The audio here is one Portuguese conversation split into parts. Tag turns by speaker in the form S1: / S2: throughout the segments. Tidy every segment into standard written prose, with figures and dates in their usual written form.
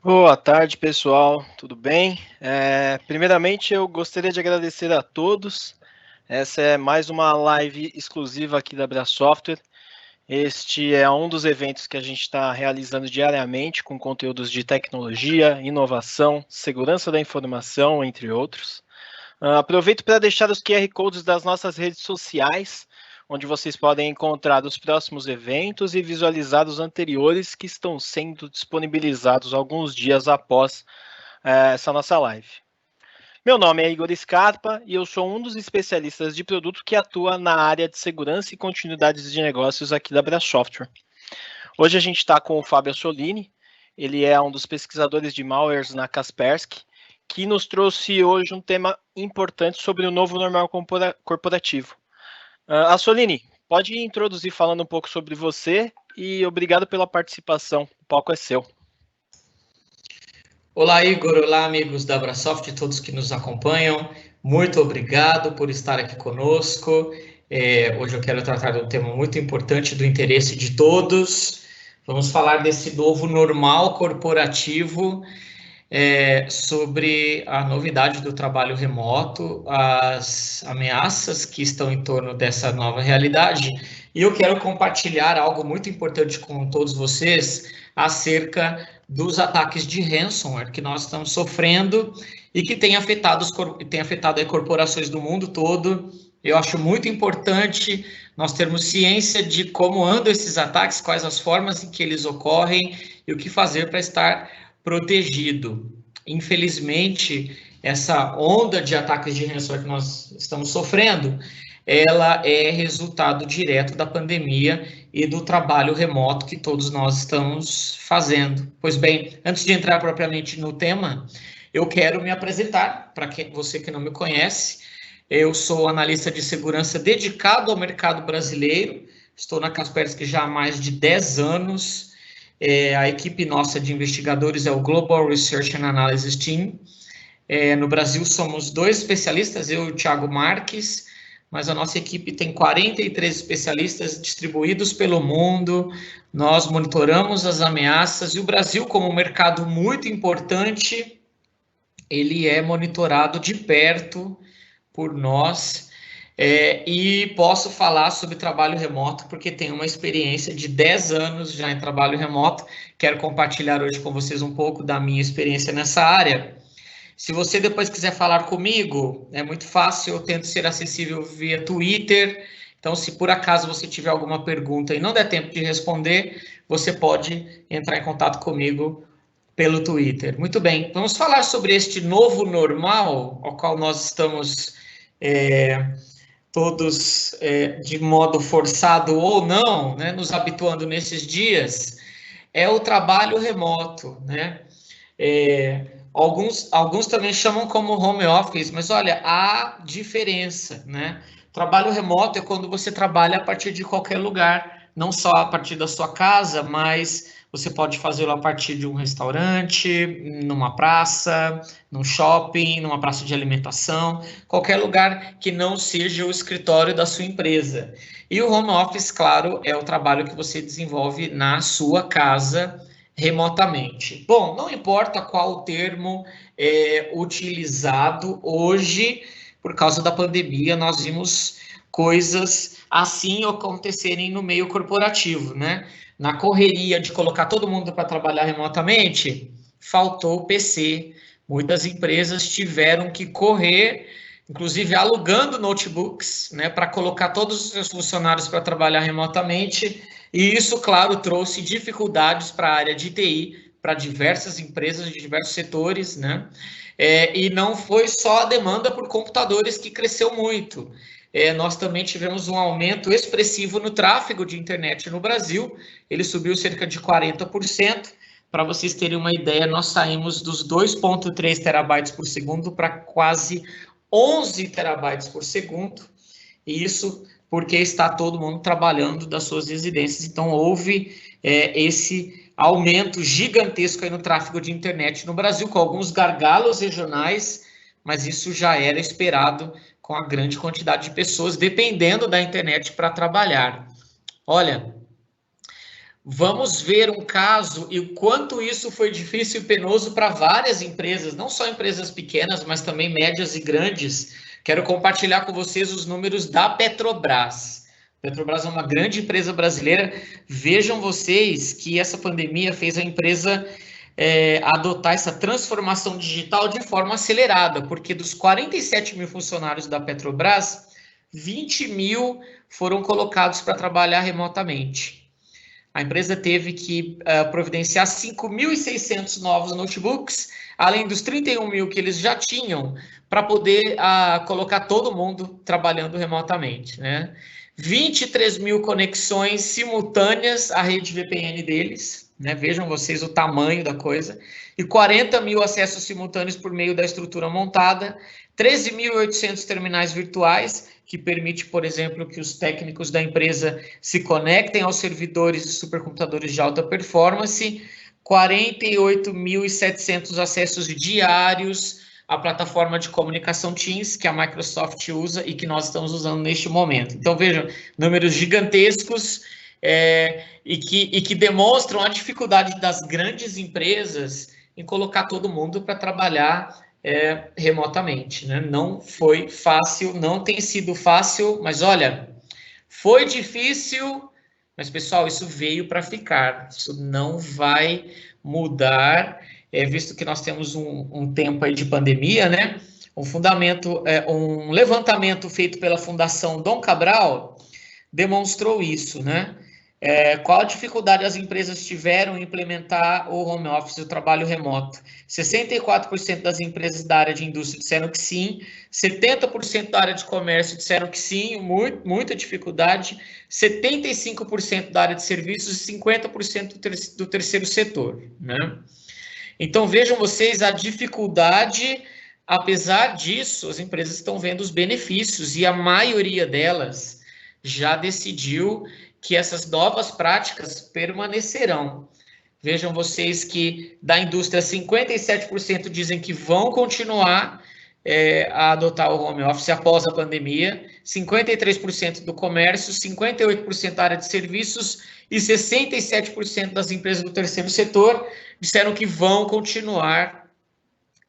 S1: Boa tarde, pessoal. Tudo bem? Primeiramente, eu gostaria de agradecer a todos. Essa é mais uma live exclusiva aqui da Bra Software. Este é um dos eventos que a gente está realizando diariamente com conteúdos de tecnologia, inovação, segurança da informação, entre outros. Aproveito para deixar os QR Codes das nossas redes sociais, onde vocês podem encontrar os próximos eventos e visualizar os anteriores que estão sendo disponibilizados alguns dias após essa nossa live. Meu nome é Igor Scarpa e eu sou um dos especialistas de produto que atua na área de segurança e continuidade de negócios aqui da Bra Software. Hoje a gente está com o Fábio Assolini, ele é um dos pesquisadores de malwares na Kaspersky, que nos trouxe hoje um tema importante sobre o novo normal corporativo. Assolini, pode introduzir falando um pouco sobre você e obrigado pela participação. O palco é seu.
S2: Olá, Igor. Olá, amigos da Abrasoft, todos que nos acompanham. Muito obrigado por estar aqui conosco. Hoje eu quero tratar de um tema muito importante do interesse de todos. Vamos falar desse novo normal corporativo, sobre a novidade do trabalho remoto, as ameaças que estão em torno dessa nova realidade. E eu quero compartilhar algo muito importante com todos vocês acerca dos ataques de ransomware que nós estamos sofrendo e que tem afetado as corporações do mundo todo. Eu acho muito importante nós termos ciência de como andam esses ataques, quais as formas em que eles ocorrem e o que fazer para estar protegido. Infelizmente, essa onda de ataques de ransomware que nós estamos sofrendo, ela é resultado direto da pandemia e do trabalho remoto que todos nós estamos fazendo. Pois bem, antes de entrar propriamente no tema, eu quero me apresentar para você que não me conhece. Eu sou analista de segurança dedicado ao mercado brasileiro, estou na Kaspersky já há mais de 10 anos. A equipe nossa de investigadores é o Global Research and Analysis Team. No Brasil somos 2 especialistas, eu e o Thiago Marques, mas a nossa equipe tem 43 especialistas distribuídos pelo mundo. Nós monitoramos as ameaças e o Brasil, como um mercado muito importante, ele é monitorado de perto por nós. E posso falar sobre trabalho remoto porque tenho uma experiência de 10 anos já em trabalho remoto. Quero compartilhar hoje com vocês um pouco da minha experiência nessa área. Se você depois quiser falar comigo, é muito fácil, eu tento ser acessível via Twitter. Então, se por acaso você tiver alguma pergunta e não der tempo de responder, você pode entrar em contato comigo pelo Twitter. Muito bem, vamos falar sobre este novo normal, ao qual nós estamos todos de modo forçado ou não, né, nos habituando nesses dias, é o trabalho remoto, né? Alguns também chamam como home office, mas olha, há diferença, né? Trabalho remoto é quando você trabalha a partir de qualquer lugar, não só a partir da sua casa, mas você pode fazê-lo a partir de um restaurante, numa praça, num shopping, numa praça de alimentação, qualquer lugar que não seja o escritório da sua empresa. E o home office, claro, é o trabalho que você desenvolve na sua casa, remotamente. Bom, não importa qual o termo é utilizado hoje, por causa da pandemia, nós vimos coisas assim acontecerem no meio corporativo, né? Na correria de colocar todo mundo para trabalhar remotamente, faltou PC. Muitas empresas tiveram que correr, inclusive alugando notebooks, né, para colocar todos os seus funcionários para trabalhar remotamente. E isso, claro, trouxe dificuldades para a área de TI, para diversas empresas de diversos setores, né? E não foi só a demanda por computadores que cresceu muito. Nós também tivemos um aumento expressivo no tráfego de internet no Brasil. Ele subiu cerca de 40%. Para vocês terem uma ideia, nós saímos dos 2,3 terabytes por segundo para quase 11 terabytes por segundo. E isso porque está todo mundo trabalhando das suas residências. Então, houve esse aumento gigantesco aí no tráfego de internet no Brasil, com alguns gargalos regionais, mas isso já era esperado com a grande quantidade de pessoas dependendo da internet para trabalhar. Olha, Vamos ver um caso e o quanto isso foi difícil e penoso para várias empresas, não só empresas pequenas, mas também médias e grandes. Quero compartilhar com vocês os números da Petrobras. Petrobras é uma grande empresa brasileira. Vejam vocês que essa pandemia fez a empresa adotar essa transformação digital de forma acelerada, porque dos 47 mil funcionários da Petrobras, 20 mil foram colocados para trabalhar remotamente. A empresa teve que providenciar 5.600 novos notebooks, além dos 31 mil que eles já tinham, para poder colocar todo mundo trabalhando remotamente, né? 23 mil conexões simultâneas à rede VPN deles, né? Vejam vocês o tamanho da coisa, e 40 mil acessos simultâneos por meio da estrutura montada, 13.800 terminais virtuais, que permite, por exemplo, que os técnicos da empresa se conectem aos servidores de supercomputadores de alta performance, 48.700 acessos diários à plataforma de comunicação Teams, que a Microsoft usa e que nós estamos usando neste momento. Então, vejam, números gigantescos e que demonstram a dificuldade das grandes empresas em colocar todo mundo para trabalhar remotamente, né? Não foi fácil, não tem sido fácil, mas olha, foi difícil, mas pessoal, isso veio para ficar, isso não vai mudar, visto que nós temos um tempo aí de pandemia, né? Um levantamento feito pela Fundação Dom Cabral demonstrou isso, né? Qual a dificuldade as empresas tiveram em implementar o home office, o trabalho remoto? 64% das empresas da área de indústria disseram que sim, 70% da área de comércio disseram que sim, muita dificuldade, 75% da área de serviços e 50% do terceiro setor, né? Então, vejam vocês a dificuldade, apesar disso, as empresas estão vendo os benefícios e a maioria delas já decidiu que essas novas práticas permanecerão. Vejam vocês que da indústria 57% dizem que vão continuar a adotar o home office após a pandemia, 53% do comércio, 58% da área de serviços e 67% das empresas do terceiro setor disseram que vão continuar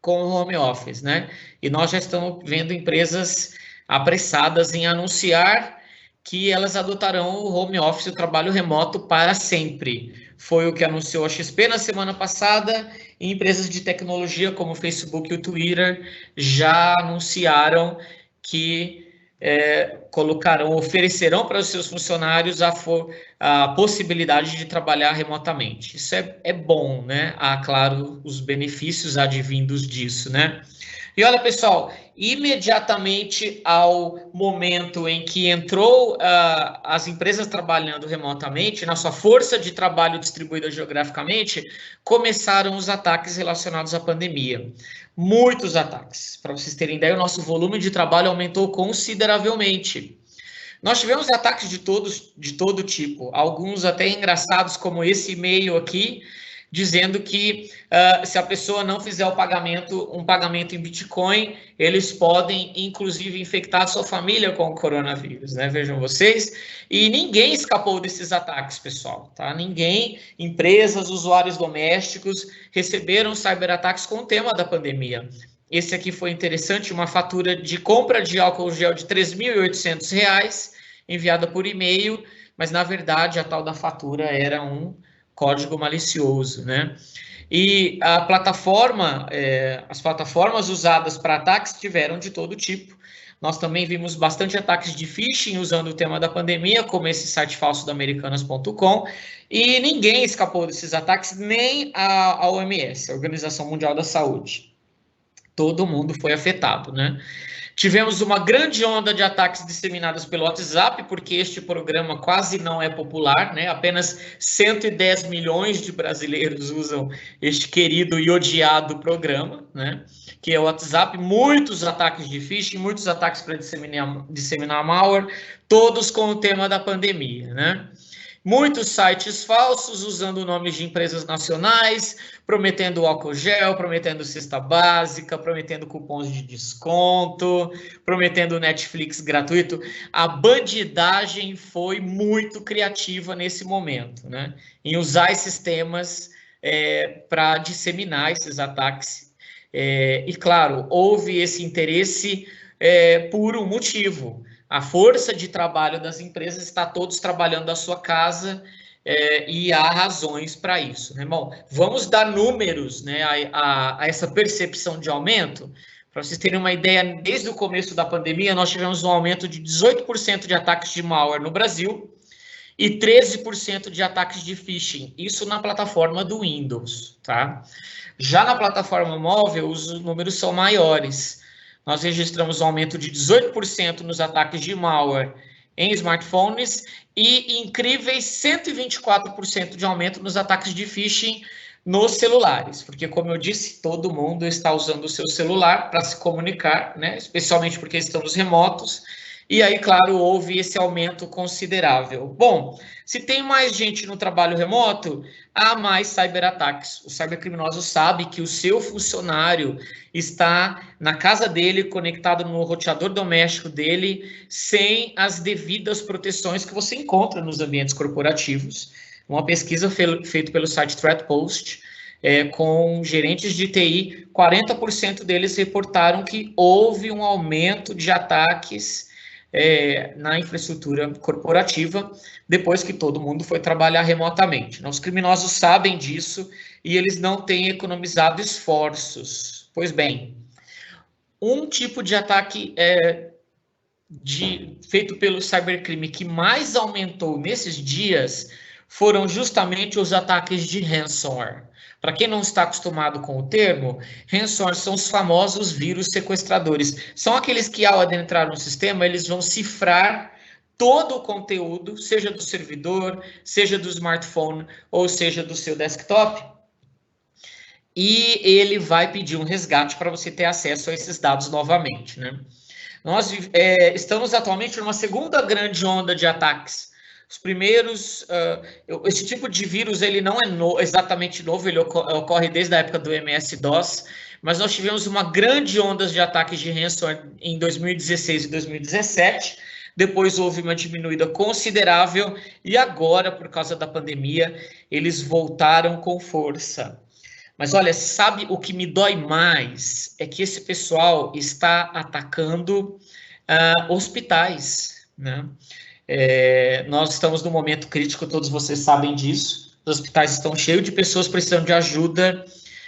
S2: com o home office, né? E nós já estamos vendo empresas apressadas em anunciar que elas adotarão o home office, o trabalho remoto para sempre. Foi o que anunciou a XP na semana passada, e empresas de tecnologia como o Facebook e o Twitter já anunciaram que oferecerão para os seus funcionários a possibilidade de trabalhar remotamente. Isso é bom, né? Há, claro, os benefícios advindos disso, né? E olha, pessoal, imediatamente ao momento em que entrou as empresas trabalhando remotamente, na sua força de trabalho distribuída geograficamente, começaram os ataques relacionados à pandemia. Muitos ataques. Para vocês terem ideia, o nosso volume de trabalho aumentou consideravelmente. Nós tivemos ataques de todo tipo, alguns até engraçados, como esse e-mail aqui, dizendo que se a pessoa não fizer um pagamento em Bitcoin, eles podem, inclusive, infectar a sua família com o coronavírus, né? Vejam vocês. E ninguém escapou desses ataques, pessoal, tá? Ninguém, empresas, usuários domésticos, receberam cyberataques com o tema da pandemia. Esse aqui foi interessante, uma fatura de compra de álcool gel de R$ 3.800, enviada por e-mail, mas, na verdade, a tal da fatura era um código malicioso, né? E as plataformas usadas para ataques tiveram de todo tipo. Nós também vimos bastante ataques de phishing usando o tema da pandemia, como esse site falso da Americanas.com, e ninguém escapou desses ataques, nem a OMS, a Organização Mundial da Saúde. Todo mundo foi afetado, né? Tivemos uma grande onda de ataques disseminados pelo WhatsApp, porque este programa quase não é popular, né? Apenas 110 milhões de brasileiros usam este querido e odiado programa, né? Que é o WhatsApp. Muitos ataques de phishing, muitos ataques para disseminar malware, todos com o tema da pandemia, né? Muitos sites falsos usando nomes de empresas nacionais, prometendo álcool gel, prometendo cesta básica, prometendo cupons de desconto, prometendo Netflix gratuito. A bandidagem foi muito criativa nesse momento, né? Em usar esses temas para disseminar esses ataques. E, claro, houve esse interesse por um motivo. A força de trabalho das empresas está todos trabalhando da sua casa e há razões para isso, né, irmão? Vamos dar números, né, a essa percepção de aumento. Para vocês terem uma ideia, desde o começo da pandemia, nós tivemos um aumento de 18% de ataques de malware no Brasil e 13% de ataques de phishing. Isso na plataforma do Windows, tá? Já na plataforma móvel, os números são maiores. Nós registramos um aumento de 18% nos ataques de malware em smartphones e incríveis 124% de aumento nos ataques de phishing nos celulares, porque, como eu disse, todo mundo está usando o seu celular para se comunicar, né? Especialmente porque estamos remotos. E aí, claro, houve esse aumento considerável. Bom, se tem mais gente no trabalho remoto, há mais cyberataques. O cybercriminoso sabe que o seu funcionário está na casa dele, conectado no roteador doméstico dele, sem as devidas proteções que você encontra nos ambientes corporativos. Uma pesquisa feita pelo site ThreatPost, com gerentes de TI, 40% deles reportaram que houve um aumento de ataques na infraestrutura corporativa, depois que todo mundo foi trabalhar remotamente. Os criminosos sabem disso e eles não têm economizado esforços. Pois bem, um tipo de ataque feito pelo cybercrime que mais aumentou nesses dias foram justamente os ataques de ransomware. Para quem não está acostumado com o termo, ransomware são os famosos vírus sequestradores. São aqueles que, ao adentrar no sistema, eles vão cifrar todo o conteúdo, seja do servidor, seja do smartphone, ou seja do seu desktop, e ele vai pedir um resgate para você ter acesso a esses dados novamente, né? Nós estamos atualmente numa segunda grande onda de ataques. Os primeiros, esse tipo de vírus, ele não é exatamente novo, ele ocorre desde a época do MS-DOS, mas nós tivemos uma grande onda de ataques de ransomware em 2016 e 2017, depois houve uma diminuída considerável, e agora, por causa da pandemia, eles voltaram com força. Mas olha, sabe o que me dói mais? É que esse pessoal está atacando hospitais, né? Nós estamos num momento crítico, todos vocês sabem disso. Os hospitais estão cheios de pessoas precisando de ajuda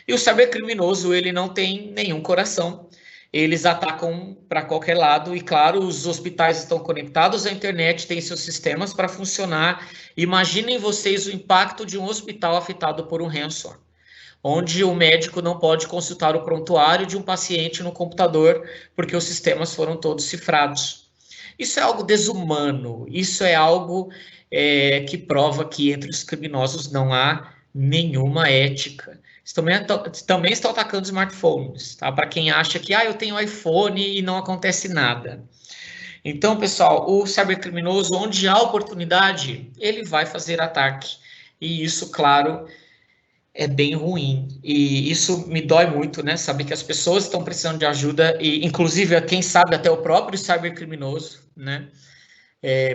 S2: e o cybercriminoso, ele não tem nenhum coração. Eles atacam para qualquer lado e, claro, os hospitais estão conectados à internet, têm seus sistemas para funcionar. Imaginem vocês o impacto de um hospital afetado por um ransomware, onde o médico não pode consultar o prontuário de um paciente no computador porque os sistemas foram todos cifrados. Isso é algo desumano, isso é algo que prova que entre os criminosos não há nenhuma ética. Eles também estão atacando smartphones, tá? Para quem acha que eu tenho iPhone e não acontece nada. Então, pessoal, o cybercriminoso, onde há oportunidade, ele vai fazer ataque. E isso, claro, é bem ruim. E isso me dói muito, né? Saber que as pessoas estão precisando de ajuda, e inclusive, quem sabe, até o próprio cybercriminoso, né?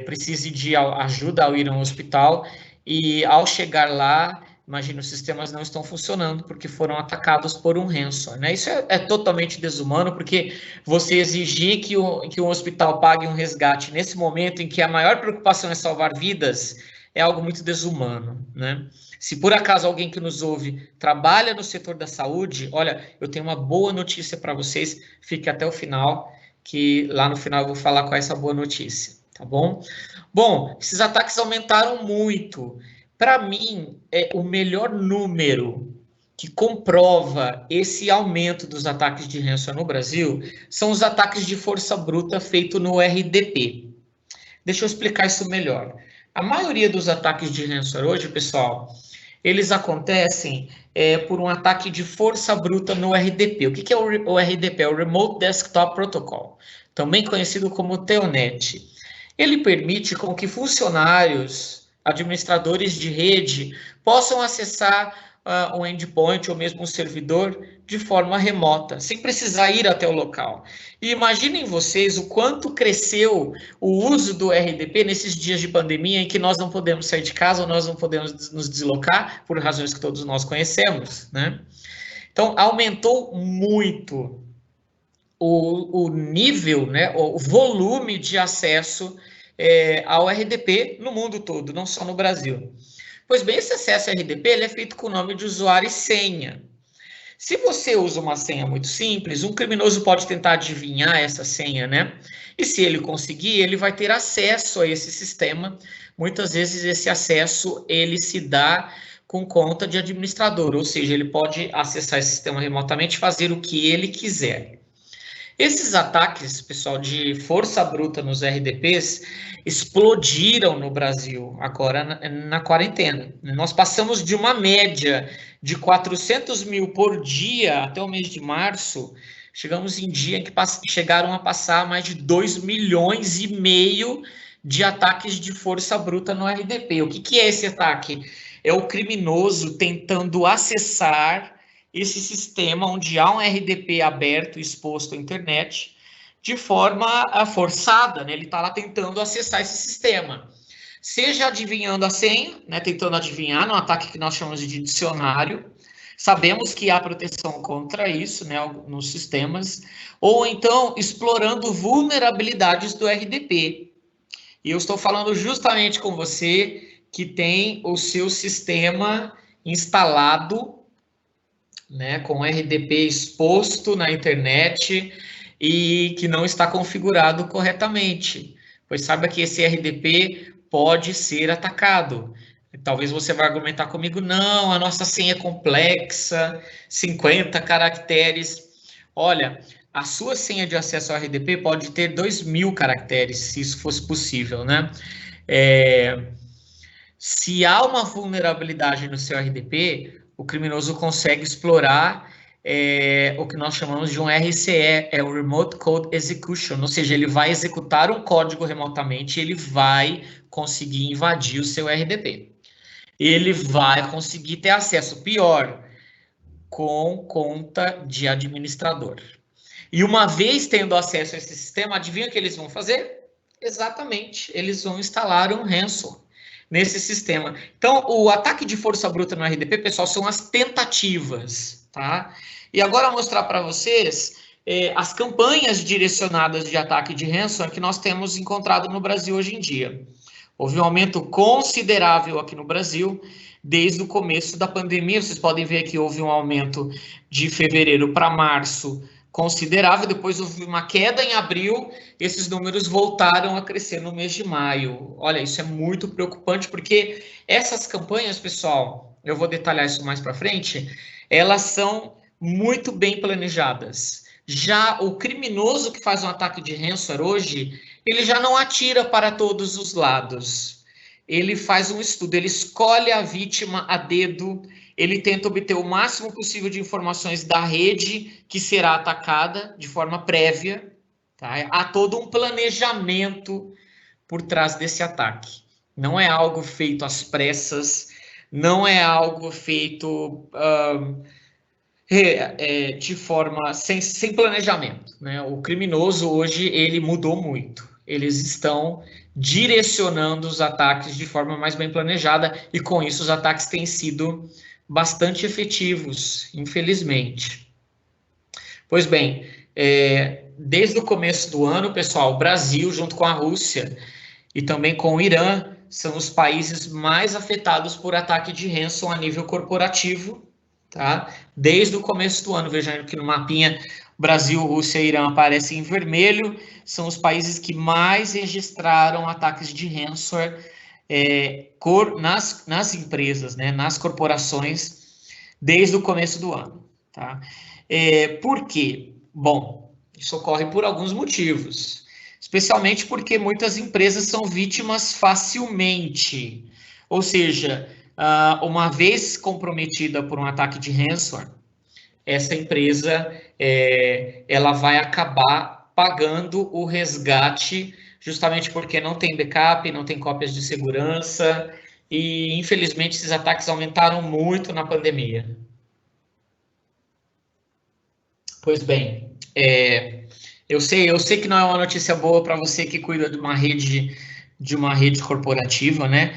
S2: Precise de ajuda ao ir a um hospital, e ao chegar lá, imagina, os sistemas não estão funcionando porque foram atacados por um ransomware, né? Isso é totalmente desumano, porque você exigir que um hospital pague um resgate nesse momento em que a maior preocupação é salvar vidas é algo muito desumano, né? Se por acaso alguém que nos ouve trabalha no setor da saúde, olha, eu tenho uma boa notícia para vocês, fique até o final, que lá no final eu vou falar qual é essa boa notícia, tá bom? Bom, esses ataques aumentaram muito. Para mim, o melhor número que comprova esse aumento dos ataques de ransomware no Brasil são os ataques de força bruta feito no RDP. Deixa eu explicar isso melhor. A maioria dos ataques de ransomware hoje, pessoal, eles acontecem por um ataque de força bruta no RDP. O que é o RDP? É o Remote Desktop Protocol, também conhecido como Telnet. Ele permite com que funcionários administradores de rede possam acessar um endpoint ou mesmo um servidor de forma remota, sem precisar ir até o local. E imaginem vocês o quanto cresceu o uso do RDP nesses dias de pandemia em que nós não podemos sair de casa ou nós não podemos nos deslocar, por razões que todos nós conhecemos, né? Então, aumentou muito o nível, né, o volume de acesso ao RDP no mundo todo, não só no Brasil. Pois bem, esse acesso ao RDP ele é feito com o nome de usuário e senha. Se você usa uma senha muito simples, um criminoso pode tentar adivinhar essa senha, né? E se ele conseguir, ele vai ter acesso a esse sistema. Muitas vezes esse acesso ele se dá com conta de administrador, ou seja, ele pode acessar esse sistema remotamente e fazer o que ele quiser. Esses ataques, pessoal, de força bruta nos RDPs explodiram no Brasil agora na quarentena. Nós passamos de uma média de 400 mil por dia até o mês de março, chegamos em dia em que chegaram a passar mais de 2,5 milhões de ataques de força bruta no RDP. O que é esse ataque? É o criminoso tentando acessar esse sistema onde há um RDP aberto, exposto à internet, de forma forçada, né? Ele está lá tentando acessar esse sistema. Seja adivinhando a senha, né? Tentando adivinhar, no ataque que nós chamamos de dicionário. Sabemos que há proteção contra isso, né, nos sistemas. Ou então explorando vulnerabilidades do RDP. E eu estou falando justamente com você que tem o seu sistema instalado, né, com RDP exposto na internet e que não está configurado corretamente, pois saiba que esse RDP pode ser atacado. Talvez você vai argumentar comigo, não, a nossa senha é complexa, 50 caracteres. Olha, a sua senha de acesso ao RDP pode ter 2.000 caracteres, se isso fosse possível, né? Se há uma vulnerabilidade no seu RDP, o criminoso consegue explorar o que nós chamamos de um RCE, é o Remote Code Execution, ou seja, ele vai executar um código remotamente e ele vai conseguir invadir o seu RDP. Ele vai conseguir ter acesso, pior, com conta de administrador. E uma vez tendo acesso a esse sistema, adivinha o que eles vão fazer? Exatamente, eles vão instalar um ransom nesse sistema. Então, o ataque de força bruta no RDP, pessoal, são as tentativas, tá? E agora mostrar para vocês as campanhas direcionadas de ataque de ransom que nós temos encontrado no Brasil hoje em dia. Houve um aumento considerável aqui no Brasil desde o começo da pandemia. Vocês podem ver que houve um aumento de fevereiro para março considerável, depois houve uma queda em abril, esses números voltaram a crescer no mês de maio. Olha, isso é muito preocupante, porque essas campanhas, pessoal, eu vou detalhar isso mais para frente, elas são muito bem planejadas. Já o criminoso que faz um ataque de ransomware hoje, ele já não atira para todos os lados. Ele faz um estudo, ele escolhe a vítima a dedo, ele tenta obter o máximo possível de informações da rede que será atacada de forma prévia. Tá? Há todo um planejamento por trás desse ataque. Não é algo feito às pressas, não é algo feito de forma sem planejamento. Né? O criminoso hoje ele mudou muito. Eles estão direcionando os ataques de forma mais bem planejada e com isso os ataques têm sido bastante efetivos, infelizmente. Pois bem, desde o começo do ano, pessoal, o Brasil, junto com a Rússia e também com o Irã, são os países mais afetados por ataque de ransom a nível corporativo, tá? Desde o começo do ano, vejam aqui no mapinha, Brasil, Rússia e Irã aparecem em vermelho, são os países que mais registraram ataques de ransomware nas empresas, né, nas corporações, desde o começo do ano. Tá? Por quê? Bom, isso ocorre por alguns motivos, especialmente porque muitas empresas são vítimas facilmente, ou seja, uma vez comprometida por um ataque de ransomware, essa empresa ela vai acabar pagando o resgate justamente porque não tem backup, não tem cópias de segurança e infelizmente esses ataques aumentaram muito na pandemia. Pois bem, eu sei que não é uma notícia boa para você que cuida de uma rede corporativa, né?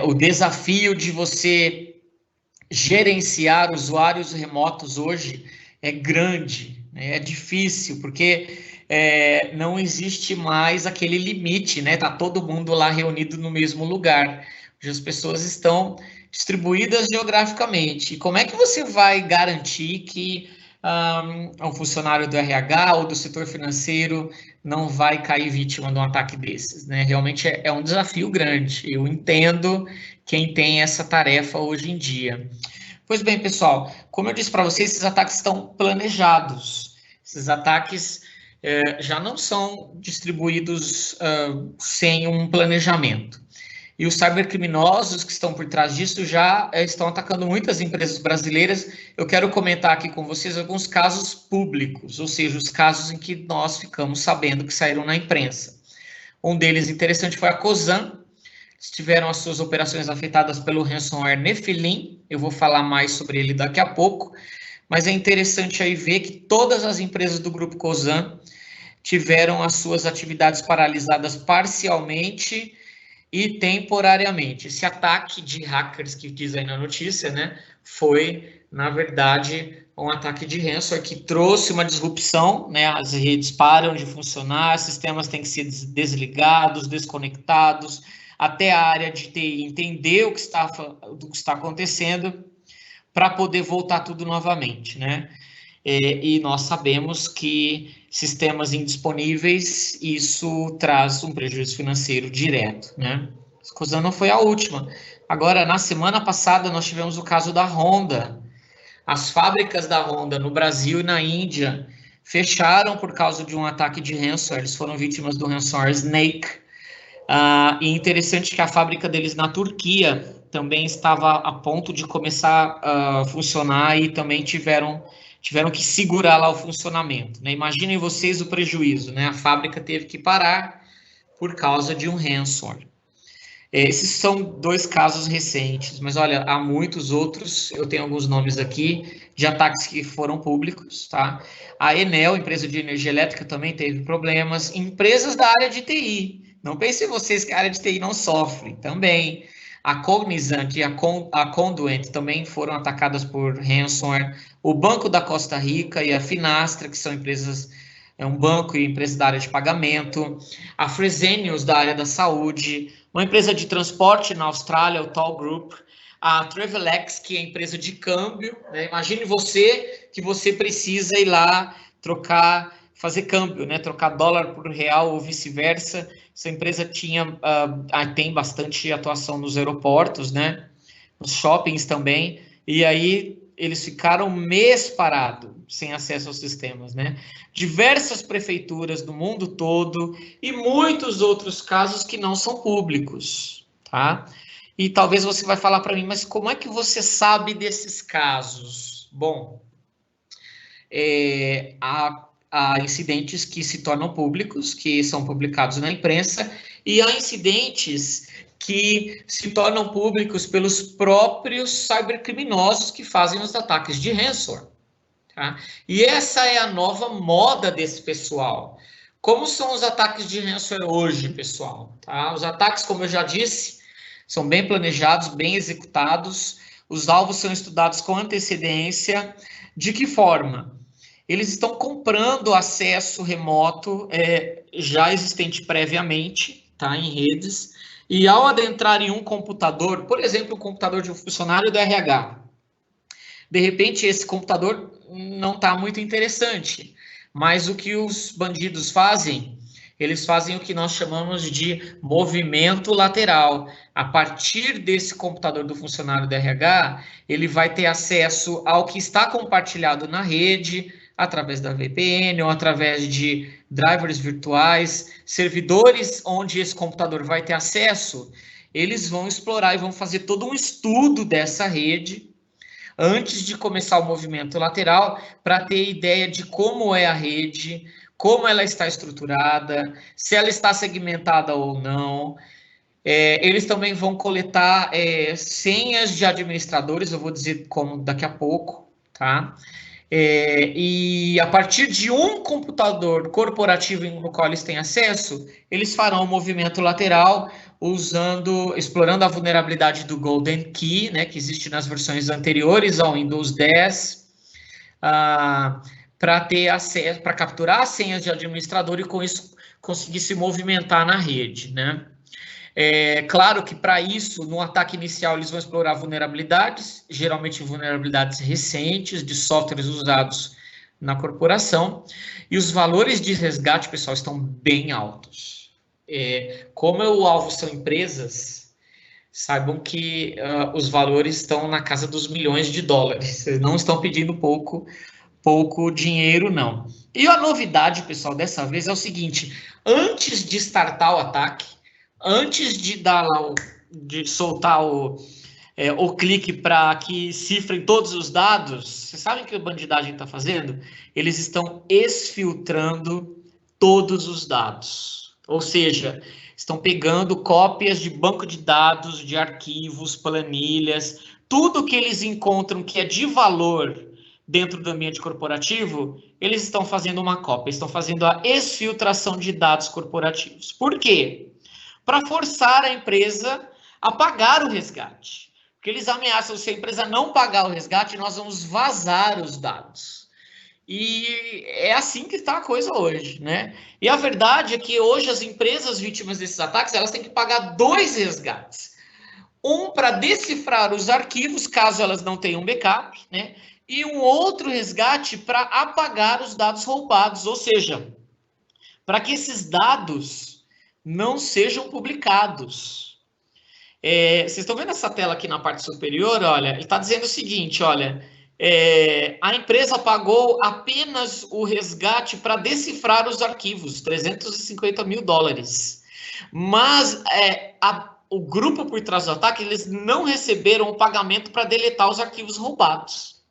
S2: O desafio de você gerenciar usuários remotos hoje é grande, né? É difícil, porque não existe mais aquele limite, né? Tá todo mundo lá reunido no mesmo lugar. Hoje as pessoas estão distribuídas geograficamente. E como é que você vai garantir que um funcionário do RH ou do setor financeiro não vai cair vítima de um ataque desses, né? Realmente é um desafio grande. Eu entendo quem tem essa tarefa hoje em dia. Pois bem, pessoal, como eu disse para vocês, esses ataques estão planejados. Esses ataques já não são distribuídos sem um planejamento. E os cybercriminosos que estão por trás disso já estão atacando muitas empresas brasileiras. Eu quero comentar aqui com vocês alguns casos públicos, ou seja, os casos em que nós ficamos sabendo que saíram na imprensa. Um deles interessante foi a Cosan. Eles tiveram as suas operações afetadas pelo ransomware Nephilim. Eu vou falar mais sobre ele daqui a pouco. Mas é interessante aí ver que todas as empresas do grupo Cosan tiveram as suas atividades paralisadas parcialmente e temporariamente. Esse ataque de hackers que diz aí na notícia, né, foi, na verdade, um ataque de ransomware que trouxe uma disrupção, né, as redes param de funcionar, sistemas têm que ser desligados, desconectados, até a área de TI entender o que está acontecendo para poder voltar tudo novamente, né? E nós sabemos que sistemas indisponíveis, isso traz um prejuízo financeiro direto, né? A Cosan não foi a última. Agora, na semana passada, nós tivemos o caso da Honda. As fábricas da Honda no Brasil e na Índia fecharam por causa de um ataque de ransomware. Eles foram vítimas do ransomware Snake. E interessante que a fábrica deles na Turquia também estava a ponto de começar a funcionar e também tiveram que segurar lá o funcionamento, né? Imaginem vocês o prejuízo, né? A fábrica teve que parar por causa de um ransomware. Esses são dois casos recentes, mas olha, há muitos outros, eu tenho alguns nomes aqui, de ataques que foram públicos, tá? A Enel, empresa de energia elétrica, também teve problemas. Empresas da área de TI, não pensem vocês que a área de TI não sofre, também. A Cognizant e a Conduent também foram atacadas por ransomware. O Banco da Costa Rica e a Finastra, que são empresas, um banco e empresa da área de pagamento. A Fresenius, da área da saúde. Uma empresa de transporte na Austrália, o Toll Group. A Travelex, que é empresa de câmbio, né? Imagine que você precisa ir lá fazer câmbio, né? Trocar dólar por real ou vice-versa. Essa empresa tem bastante atuação nos aeroportos, né? Nos shoppings também. E aí eles ficaram mês parado, sem acesso aos sistemas, né? Diversas prefeituras do mundo todo e muitos outros casos que não são públicos, tá? E talvez você vai falar para mim, mas como é que você sabe desses casos? Bom, há incidentes que se tornam públicos, que são publicados na imprensa, e há incidentes que se tornam públicos pelos próprios cybercriminosos que fazem os ataques de ransomware. Tá? E essa é a nova moda desse pessoal. Como são os ataques de ransomware hoje, pessoal? Tá? Os ataques, como eu já disse, são bem planejados, bem executados, os alvos são estudados com antecedência. De que forma? Eles estão comprando acesso remoto já existente previamente, tá, em redes, e ao adentrar em um computador, por exemplo, o computador de um funcionário do RH, de repente esse computador não está muito interessante, mas o que os bandidos fazem? Eles fazem o que nós chamamos de movimento lateral. A partir desse computador do funcionário do RH, ele vai ter acesso ao que está compartilhado na rede, através da VPN ou através de drivers virtuais, servidores onde esse computador vai ter acesso. Eles vão explorar e vão fazer todo um estudo dessa rede antes de começar o movimento lateral, para ter ideia de como é a rede, como ela está estruturada, se ela está segmentada ou não. Eles também vão coletar senhas de administradores, eu vou dizer como daqui a pouco, tá? E a partir de um computador corporativo no qual eles têm acesso, eles farão um movimento lateral explorando a vulnerabilidade do Golden Key, né, que existe nas versões anteriores ao Windows 10, para ter acesso, para capturar as senhas de administrador e com isso conseguir se movimentar na rede, né? Claro que para isso, no ataque inicial, eles vão explorar vulnerabilidades, geralmente vulnerabilidades recentes de softwares usados na corporação, e os valores de resgate, pessoal, estão bem altos. Como o alvo são empresas, saibam que os valores estão na casa dos milhões de dólares, eles não estão pedindo pouco dinheiro, não. E a novidade, pessoal, dessa vez é o seguinte: antes de startar o ataque, antes de de soltar o clique para que cifrem todos os dados, vocês sabem o que a bandidagem está fazendo? Eles estão exfiltrando todos os dados. Ou seja, estão pegando cópias de banco de dados, de arquivos, planilhas, tudo que eles encontram que é de valor dentro do ambiente corporativo, eles estão fazendo uma cópia, estão fazendo a exfiltração de dados corporativos. Por quê? Para forçar a empresa a pagar o resgate. Porque eles ameaçam, se a empresa não pagar o resgate, nós vamos vazar os dados. E é assim que está a coisa hoje, né? E a verdade é que hoje as empresas vítimas desses ataques, elas têm que pagar 2 resgates. Um para decifrar os arquivos, caso elas não tenham backup, né? E um outro resgate para apagar os dados roubados, ou seja, para que esses dados não sejam publicados. Vocês estão vendo essa tela aqui na parte superior? Olha, ele está dizendo o seguinte, olha, a empresa pagou apenas o resgate para decifrar os arquivos, 350 mil dólares. Mas o grupo por trás do ataque, eles não receberam o pagamento para deletar os arquivos roubados.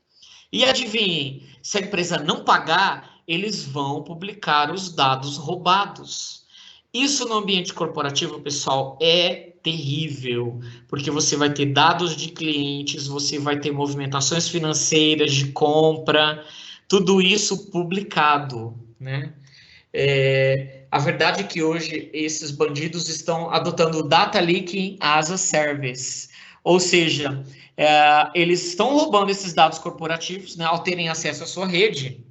S2: E adivinhem, se a empresa não pagar, eles vão publicar os dados roubados. Isso no ambiente corporativo, pessoal, é terrível, porque você vai ter dados de clientes, você vai ter movimentações financeiras de compra, tudo isso publicado, né? A verdade é que hoje esses bandidos estão adotando o Data Leaking as a Service, ou seja, eles estão roubando esses dados corporativos, né, ao terem acesso à sua rede,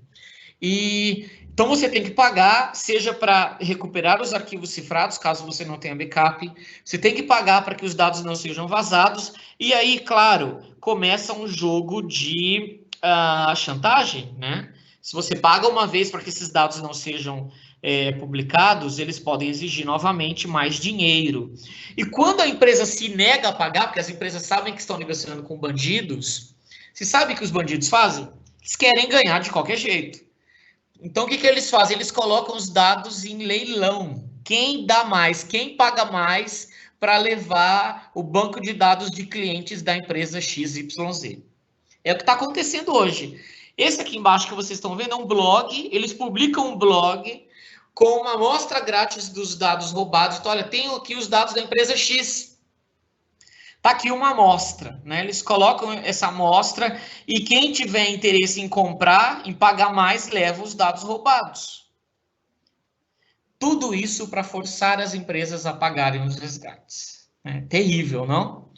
S2: então você tem que pagar, seja para recuperar os arquivos cifrados, caso você não tenha backup, você tem que pagar para que os dados não sejam vazados, e aí, claro, começa um jogo de chantagem, né? Se você paga uma vez para que esses dados não sejam publicados, eles podem exigir novamente mais dinheiro. E quando a empresa se nega a pagar, porque as empresas sabem que estão negociando com bandidos, você sabe o que os bandidos fazem? Eles querem ganhar de qualquer jeito. Então, o que eles fazem? Eles colocam os dados em leilão. Quem dá mais, quem paga mais para levar o banco de dados de clientes da empresa XYZ. É o que está acontecendo hoje. Esse aqui embaixo que vocês estão vendo é um blog. Eles publicam um blog com uma amostra grátis dos dados roubados. Então, olha, tem aqui os dados da empresa X. Está aqui uma amostra, né? Eles colocam essa amostra e quem tiver interesse em comprar, em pagar mais, leva os dados roubados. Tudo isso para forçar as empresas a pagarem os resgates. Terrível, não?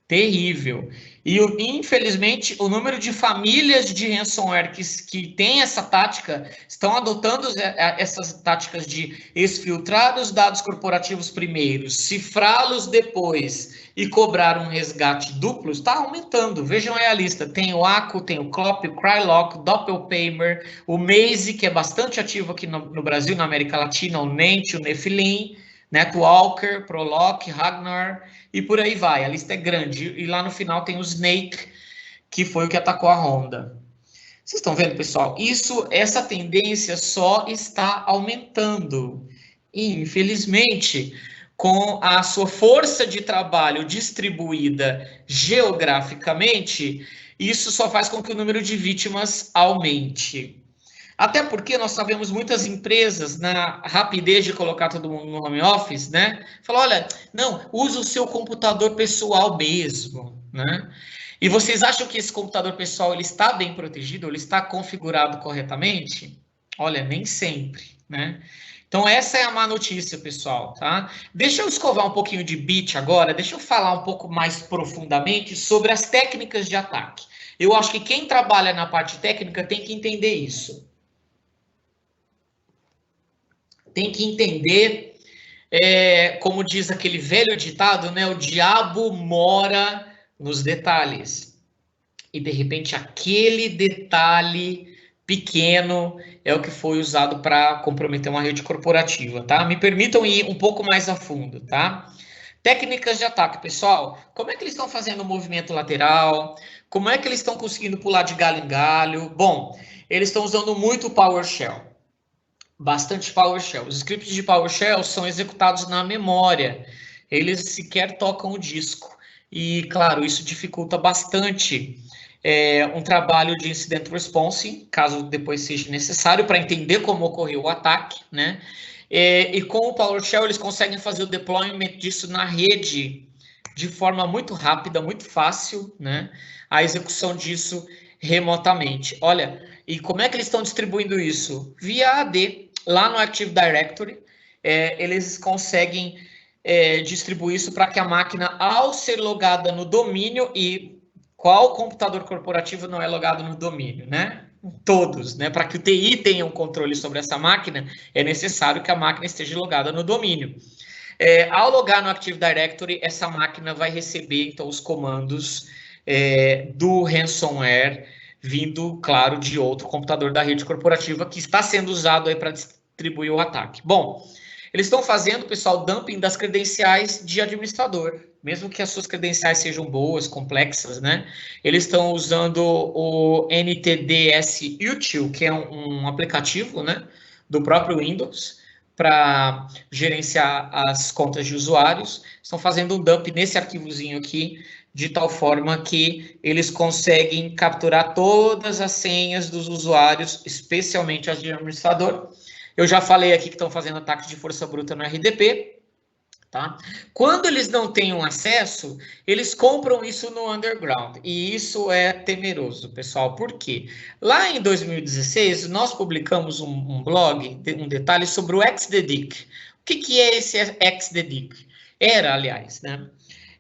S2: Terrível. E, infelizmente, o número de famílias de ransomware que tem essa tática, estão adotando essas táticas de exfiltrar os dados corporativos primeiro, cifrá-los depois e cobrar um resgate duplo, está aumentando. Vejam aí a lista. Tem o ACO, tem o CLOP, o Krylock, o Doppelpaymer, o Maze, que é bastante ativo aqui no Brasil, na América Latina, o Nent, o Nephilim, NetWalker, Prolock, Ragnar, e por aí vai. A lista é grande. E lá no final tem o Snake, que foi o que atacou a Honda. Vocês estão vendo, pessoal? Essa tendência só está aumentando. E, infelizmente, com a sua força de trabalho distribuída geograficamente, isso só faz com que o número de vítimas aumente. Até porque nós sabemos muitas empresas, na rapidez de colocar todo mundo no home office, né? Falam, olha, não, usa o seu computador pessoal mesmo, né? E vocês acham que esse computador pessoal ele está bem protegido, ele está configurado corretamente? Olha, nem sempre, né? Então, essa é a má notícia, pessoal, tá? Deixa eu escovar um pouquinho de bit agora, deixa eu falar um pouco mais profundamente sobre as técnicas de ataque. Eu acho que quem trabalha na parte técnica tem que entender isso. Tem que entender, como diz aquele velho ditado, né? O diabo mora nos detalhes. E, de repente, aquele detalhe pequeno é o que foi usado para comprometer uma rede corporativa, tá? Me permitam ir um pouco mais a fundo, tá? Técnicas de ataque, pessoal. Como é que eles estão fazendo o movimento lateral? Como é que eles estão conseguindo pular de galho em galho? Bom, eles estão usando muito o PowerShell. Bastante PowerShell. Os scripts de PowerShell são executados na memória. Eles sequer tocam o disco. E, claro, isso dificulta bastante um trabalho de incident response, caso depois seja necessário, para entender como ocorreu o ataque, né? E com o PowerShell, eles conseguem fazer o deployment disso na rede de forma muito rápida, muito fácil, né? A execução disso remotamente. Olha, e como é que eles estão distribuindo isso? Via AD, lá no Active Directory, eles conseguem distribuir isso para que a máquina, ao ser logada no domínio, e qual computador corporativo não é logado no domínio, né? Todos, né? Para que o TI tenha um controle sobre essa máquina, é necessário que a máquina esteja logada no domínio. Ao logar no Active Directory, essa máquina vai receber, então, os comandos do ransomware, vindo, claro, de outro computador da rede corporativa que está sendo usado aí para distribuir o ataque. Bom, eles estão fazendo, pessoal, dumping das credenciais de administrador, mesmo que as suas credenciais sejam boas, complexas, né? Eles estão usando o NTDS Util, que é um aplicativo, né, do próprio Windows, para gerenciar as contas de usuários. Estão fazendo um dump nesse arquivozinho aqui, de tal forma que eles conseguem capturar todas as senhas dos usuários, especialmente as de administrador. Eu já falei aqui que estão fazendo ataques de força bruta no RDP, tá? Quando eles não têm um acesso, eles compram isso no underground, e isso é temeroso, pessoal. Por quê? Lá em 2016, nós publicamos um blog, um detalhe sobre o XDDIC. O que é esse XDDIC? Era, aliás, né?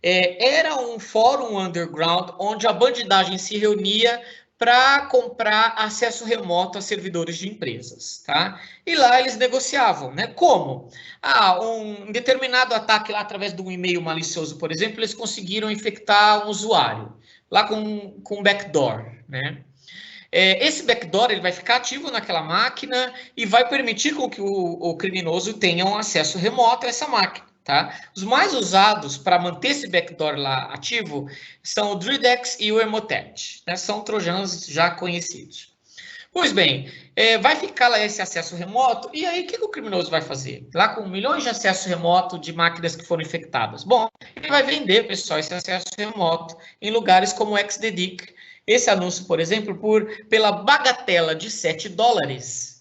S2: Era um fórum underground onde a bandidagem se reunia para comprar acesso remoto a servidores de empresas, tá? E lá eles negociavam, né? Como? Um determinado ataque lá através de um e-mail malicioso, por exemplo, eles conseguiram infectar um usuário lá com backdoor, né? Esse backdoor ele vai ficar ativo naquela máquina e vai permitir com que o criminoso tenha um acesso remoto a essa máquina. Tá? Os mais usados para manter esse backdoor lá ativo são o Dridex e o Emotet, né? São trojanos já conhecidos. Pois bem, vai ficar lá esse acesso remoto, e aí o que o criminoso vai fazer? Lá com milhões de acesso remoto de máquinas que foram infectadas. Bom, ele vai vender, pessoal, esse acesso remoto em lugares como o XDDIC. Esse anúncio, por exemplo, pela bagatela de $7,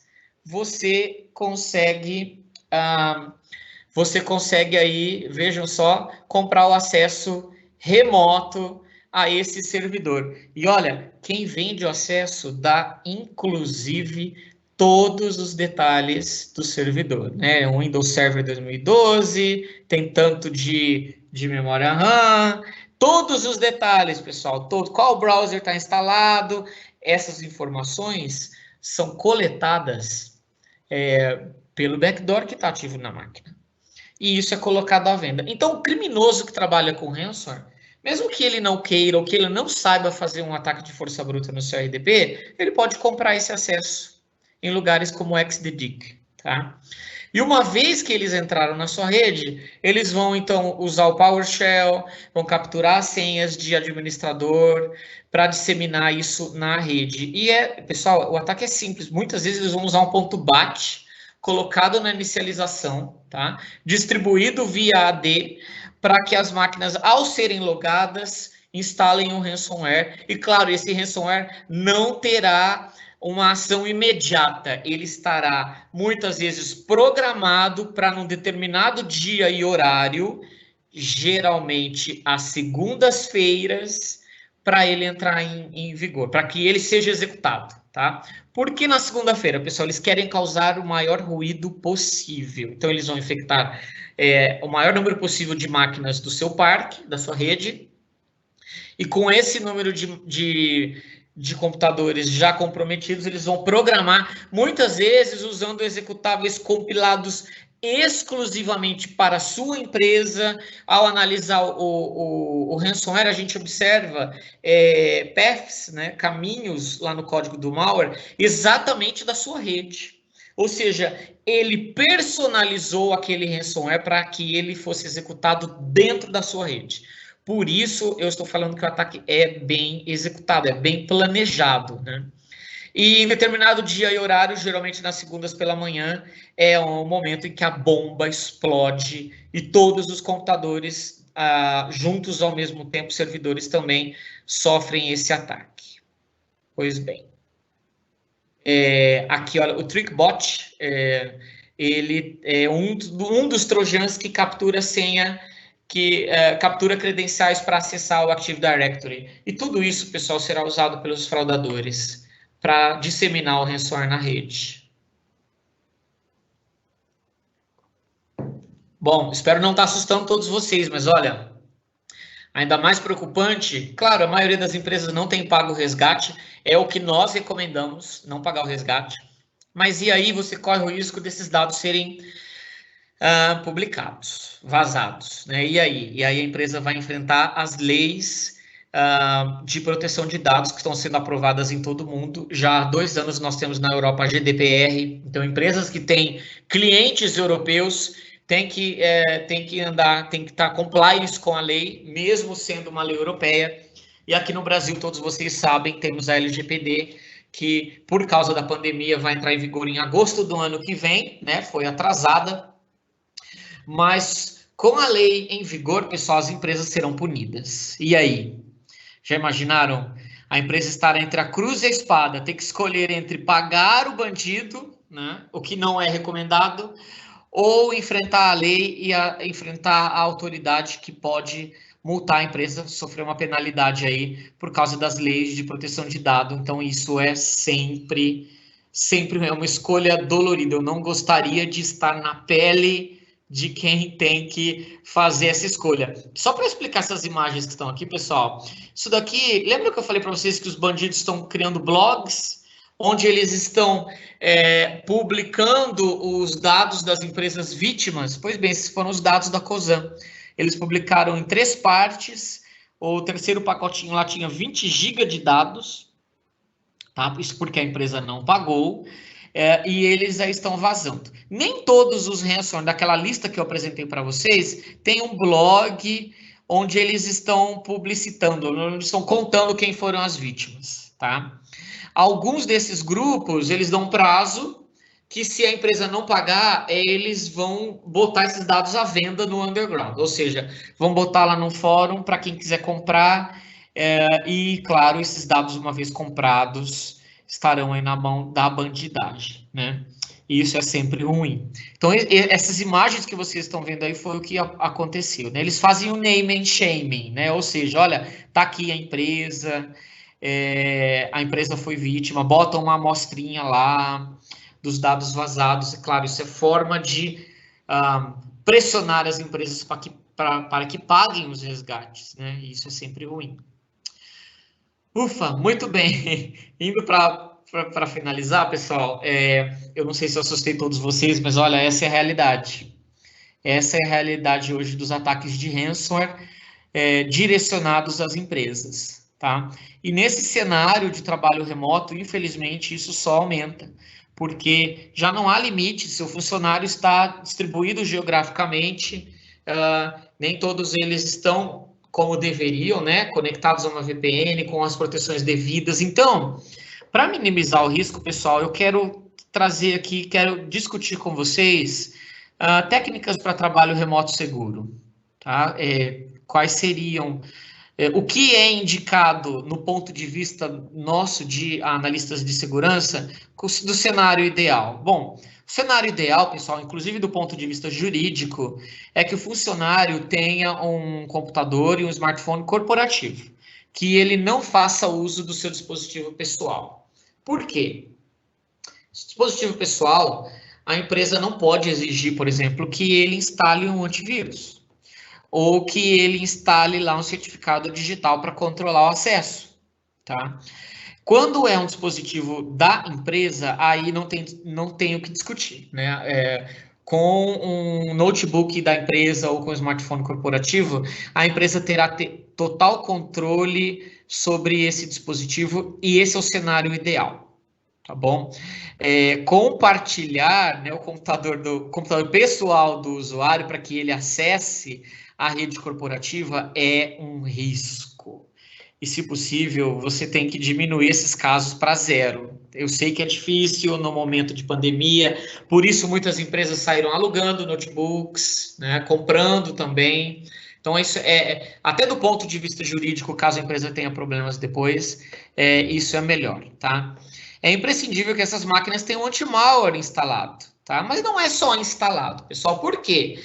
S2: você consegue aí, vejam só, comprar o acesso remoto a esse servidor. E olha, quem vende o acesso dá, inclusive, todos os detalhes do servidor, né? O Windows Server 2012, tem tanto de memória RAM, todos os detalhes, pessoal, qual browser está instalado, essas informações são coletadas pelo backdoor que está ativo na máquina. E isso é colocado à venda. Então, o criminoso que trabalha com ransomware, mesmo que ele não queira ou que ele não saiba fazer um ataque de força bruta no seu RDP, ele pode comprar esse acesso em lugares como o XDDIC, tá? E uma vez que eles entraram na sua rede, eles vão, então, usar o PowerShell, vão capturar as senhas de administrador para disseminar isso na rede. E, pessoal, o ataque é simples. Muitas vezes eles vão usar um ponto BAT, colocado na inicialização, tá? Distribuído via AD, para que as máquinas, ao serem logadas, instalem um ransomware. E, claro, esse ransomware não terá uma ação imediata. Ele estará, muitas vezes, programado para num determinado dia e horário, geralmente às segundas-feiras, para ele entrar em vigor, para que ele seja executado, tá? Por que na segunda-feira, pessoal? Eles querem causar o maior ruído possível. Então, eles vão infectar o maior número possível de máquinas do seu parque, da sua rede, e com esse número de computadores já comprometidos, eles vão programar, muitas vezes usando executáveis compilados exclusivamente para a sua empresa. Ao analisar o ransomware, a gente observa paths, né, caminhos lá no código do malware, exatamente da sua rede. Ou seja, ele personalizou aquele ransomware para que ele fosse executado dentro da sua rede. Por isso, eu estou falando que o ataque é bem executado, é bem planejado, né? E em determinado dia e horário, geralmente nas segundas pela manhã, é o momento em que a bomba explode e todos os computadores juntos ao mesmo tempo, servidores também sofrem esse ataque. Pois bem. Aqui, olha, o TrickBot, ele é um dos trojans que captura senha, que captura credenciais para acessar o Active Directory. E tudo isso, pessoal, será usado pelos fraudadores para disseminar o ransomware na rede. Bom, espero não estar assustando todos vocês, mas olha, ainda mais preocupante, claro, a maioria das empresas não tem pago o resgate, é o que nós recomendamos, não pagar o resgate. Mas e aí você corre o risco desses dados serem publicados, vazados, né? E aí a empresa vai enfrentar as leis de proteção de dados que estão sendo aprovadas em todo o mundo. Já há 2 anos nós temos na Europa a GDPR, então empresas que têm clientes europeus têm que estar compliance com a lei, mesmo sendo uma lei europeia. E aqui no Brasil, todos vocês sabem, temos a LGPD, que por causa da pandemia vai entrar em vigor em agosto do ano que vem, né? Foi atrasada. Mas com a lei em vigor, pessoal, as empresas serão punidas. E aí? Já imaginaram a empresa estar entre a cruz e a espada, ter que escolher entre pagar o bandido, né, o que não é recomendado, ou enfrentar a lei e enfrentar a autoridade que pode multar a empresa, sofrer uma penalidade aí por causa das leis de proteção de dados. Então, isso é sempre uma escolha dolorida. Eu não gostaria de estar na pele de quem tem que fazer essa escolha. Só para explicar essas imagens que estão aqui, pessoal, isso daqui, lembra que eu falei para vocês que os bandidos estão criando blogs, onde eles estão publicando os dados das empresas vítimas? Pois bem, esses foram os dados da Cosan. Eles publicaram em 3 partes, o terceiro pacotinho lá tinha 20 GB de dados, tá? Isso porque a empresa não pagou. E eles aí estão vazando. Nem todos os ransomware daquela lista que eu apresentei para vocês tem um blog onde eles estão publicitando, onde estão contando quem foram as vítimas, tá? Alguns desses grupos, eles dão prazo que se a empresa não pagar, eles vão botar esses dados à venda no underground, ou seja, vão botar lá no fórum para quem quiser comprar, e claro, esses dados, uma vez comprados, estarão aí na mão da bandidagem, né? E isso é sempre ruim. Então, essas imagens que vocês estão vendo aí foi o que aconteceu, né? Eles fazem o name and shaming, né? Ou seja, olha, tá aqui a empresa foi vítima, botam uma amostrinha lá dos dados vazados. É claro, isso é forma de pressionar as empresas para que paguem os resgates, né? E isso é sempre ruim. Ufa, muito bem. Indo para finalizar, pessoal, eu não sei se eu assustei todos vocês, mas olha, essa é a realidade. Essa é a realidade hoje dos ataques de ransomware direcionados às empresas, tá? E nesse cenário de trabalho remoto, infelizmente, isso só aumenta, porque já não há limite. Se o funcionário está distribuído geograficamente, nem todos eles estão como deveriam, né, conectados a uma VPN, com as proteções devidas. Então, para minimizar o risco, pessoal, eu quero trazer aqui, quero discutir com vocês técnicas para trabalho remoto seguro, tá? Quais seriam O que é indicado no ponto de vista nosso de analistas de segurança do cenário ideal? Bom, o cenário ideal, pessoal, inclusive do ponto de vista jurídico, é que o funcionário tenha um computador e um smartphone corporativo, que ele não faça uso do seu dispositivo pessoal. Por quê? Dispositivo pessoal, a empresa não pode exigir, por exemplo, que ele instale um antivírus ou que ele instale lá um certificado digital para controlar o acesso, tá? Quando é um dispositivo da empresa, aí não tem o que discutir, né? Com um notebook da empresa ou com um smartphone corporativo, a empresa terá total controle sobre esse dispositivo e esse é o cenário ideal, tá bom? Compartilhar, né, o computador pessoal do usuário para que ele acesse a rede corporativa é um risco. E, se possível, você tem que diminuir esses casos para zero. Eu sei que é difícil no momento de pandemia, por isso muitas empresas saíram alugando notebooks, né, comprando também. Então, isso até do ponto de vista jurídico, caso a empresa tenha problemas depois, isso é melhor, tá? É imprescindível que essas máquinas tenham anti-malware instalado, tá? Mas não é só instalado, pessoal. Por quê?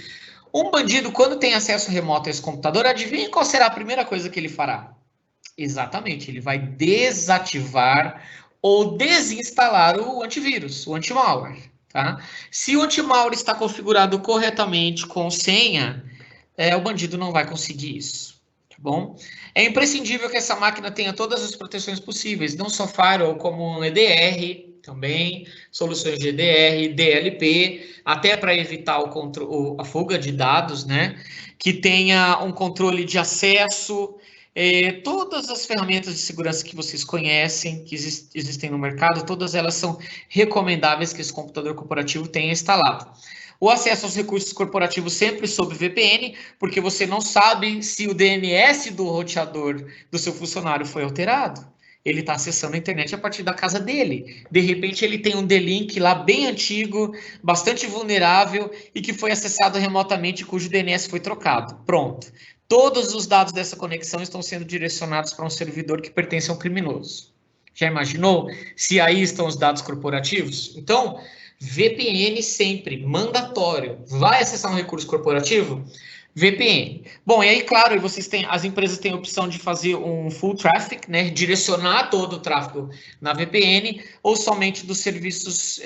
S2: Um bandido, quando tem acesso remoto a esse computador, adivinha qual será a primeira coisa que ele fará? Exatamente, ele vai desativar ou desinstalar o antivírus, o anti-malware, tá? Se o anti-malware está configurado corretamente com senha, o bandido não vai conseguir isso, tá bom? É imprescindível que essa máquina tenha todas as proteções possíveis, não só firewall, como EDR também, soluções de EDR, DLP, até para evitar a fuga de dados, né? Que tenha um controle de acesso, todas as ferramentas de segurança que vocês conhecem, que existem no mercado, todas elas são recomendáveis que esse computador corporativo tenha instalado. O acesso aos recursos corporativos sempre sob VPN, porque você não sabe se o DNS do roteador do seu funcionário foi alterado. Ele está acessando a internet a partir da casa dele. De repente, ele tem um D-Link lá bem antigo, bastante vulnerável e que foi acessado remotamente, cujo DNS foi trocado. Pronto. Todos os dados dessa conexão estão sendo direcionados para um servidor que pertence a um criminoso. Já imaginou se aí estão os dados corporativos? Então, VPN sempre, mandatório. Vai acessar um recurso corporativo? VPN. Bom, e aí, claro, as empresas têm a opção de fazer um full traffic, né? Direcionar todo o tráfego na VPN ou somente dos serviços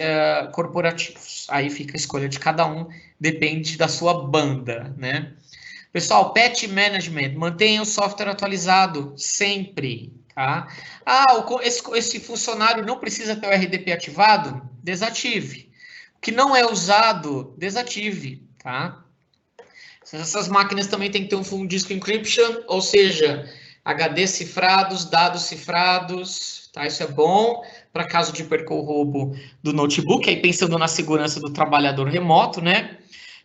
S2: corporativos. Aí fica a escolha de cada um, depende da sua banda, né? Pessoal, patch management, mantenha o software atualizado sempre, tá? Esse funcionário não precisa ter o RDP ativado? Desative. O que não é usado, desative, tá? Essas máquinas também têm que ter um full disk encryption, ou seja, HD cifrados, dados cifrados, tá? Isso é bom para caso de perca ou roubo do notebook, aí pensando na segurança do trabalhador remoto, né?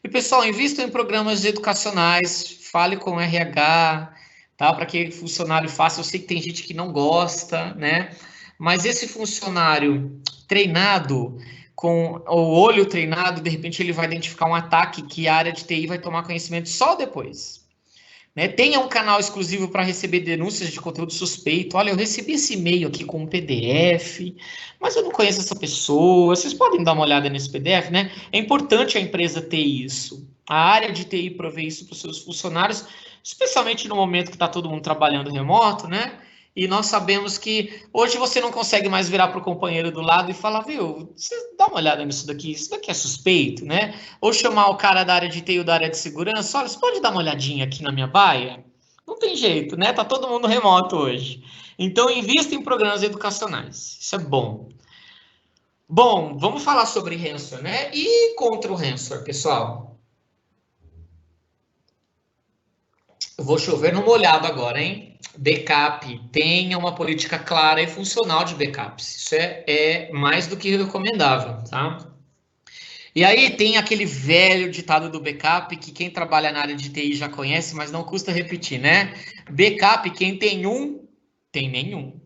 S2: E, pessoal, invistam em programas educacionais, fale com o RH, tá? Para que o funcionário faça. Eu sei que tem gente que não gosta, né? Mas esse funcionário treinado, com o olho treinado, de repente ele vai identificar um ataque que a área de TI vai tomar conhecimento só depois. Né? Tenha um canal exclusivo para receber denúncias de conteúdo suspeito. Olha, eu recebi esse e-mail aqui com um PDF, mas eu não conheço essa pessoa. Vocês podem dar uma olhada nesse PDF, né? É importante a empresa ter isso. A área de TI prover isso para os seus funcionários, especialmente no momento que está todo mundo trabalhando remoto, né? E nós sabemos que hoje você não consegue mais virar para o companheiro do lado e falar, viu, você dá uma olhada nisso daqui é suspeito, né? Ou chamar o cara da área de TI ou da área de segurança, olha, você pode dar uma olhadinha aqui na minha baia? Não tem jeito, né? Tá todo mundo remoto hoje. Então, invista em programas educacionais. Isso é bom. Bom, vamos falar sobre ransomware, né? E contra o ransomware, pessoal? Eu vou chover no molhado agora, hein? Backup, tenha uma política clara e funcional de backups. Isso é mais do que recomendável, tá? E aí tem aquele velho ditado do backup que quem trabalha na área de TI já conhece, mas não custa repetir, né? Backup, quem tem um, tem nenhum.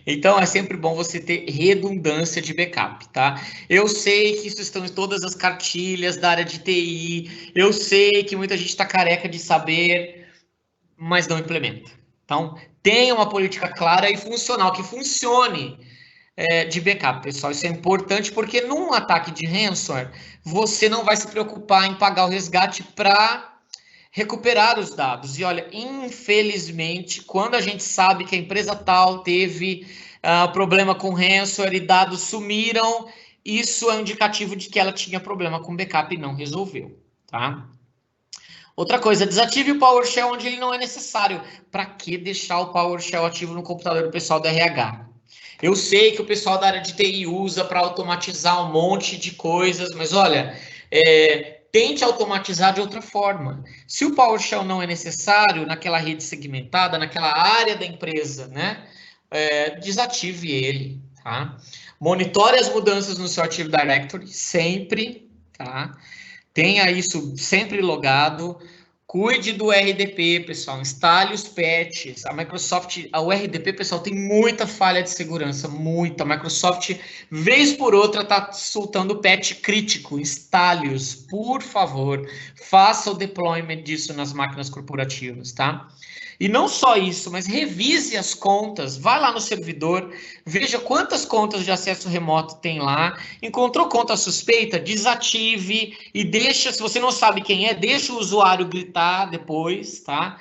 S2: Então é sempre bom você ter redundância de backup, tá? Eu sei que isso estão em todas as cartilhas da área de TI, eu sei que muita gente está careca de saber, mas não implementa. Então, tenha uma política clara e funcional, que funcione de backup, pessoal. Isso é importante porque num ataque de ransomware, você não vai se preocupar em pagar o resgate para recuperar os dados. E olha, infelizmente, quando a gente sabe que a empresa tal teve problema com ransomware e dados sumiram, isso é um indicativo de que ela tinha problema com backup e não resolveu, tá? Outra coisa, desative o PowerShell onde ele não é necessário. Para que deixar o PowerShell ativo no computador do pessoal da RH? Eu sei que o pessoal da área de TI usa para automatizar um monte de coisas, mas olha, tente automatizar de outra forma. Se o PowerShell não é necessário naquela rede segmentada, naquela área da empresa, né? Desative ele, tá? Monitore as mudanças no seu Active Directory, sempre, tá? Tenha isso sempre logado. Cuide do RDP, pessoal. Instale os patches. A Microsoft, o RDP, pessoal, tem muita falha de segurança, muita. A Microsoft, vez por outra, está soltando patch crítico. Instale-os, por favor. Faça o deployment disso nas máquinas corporativas, tá? E não só isso, mas revise as contas. Vai lá no servidor, veja quantas contas de acesso remoto tem lá. Encontrou conta suspeita? Desative e deixa, se você não sabe quem é, deixa o usuário gritar depois, tá?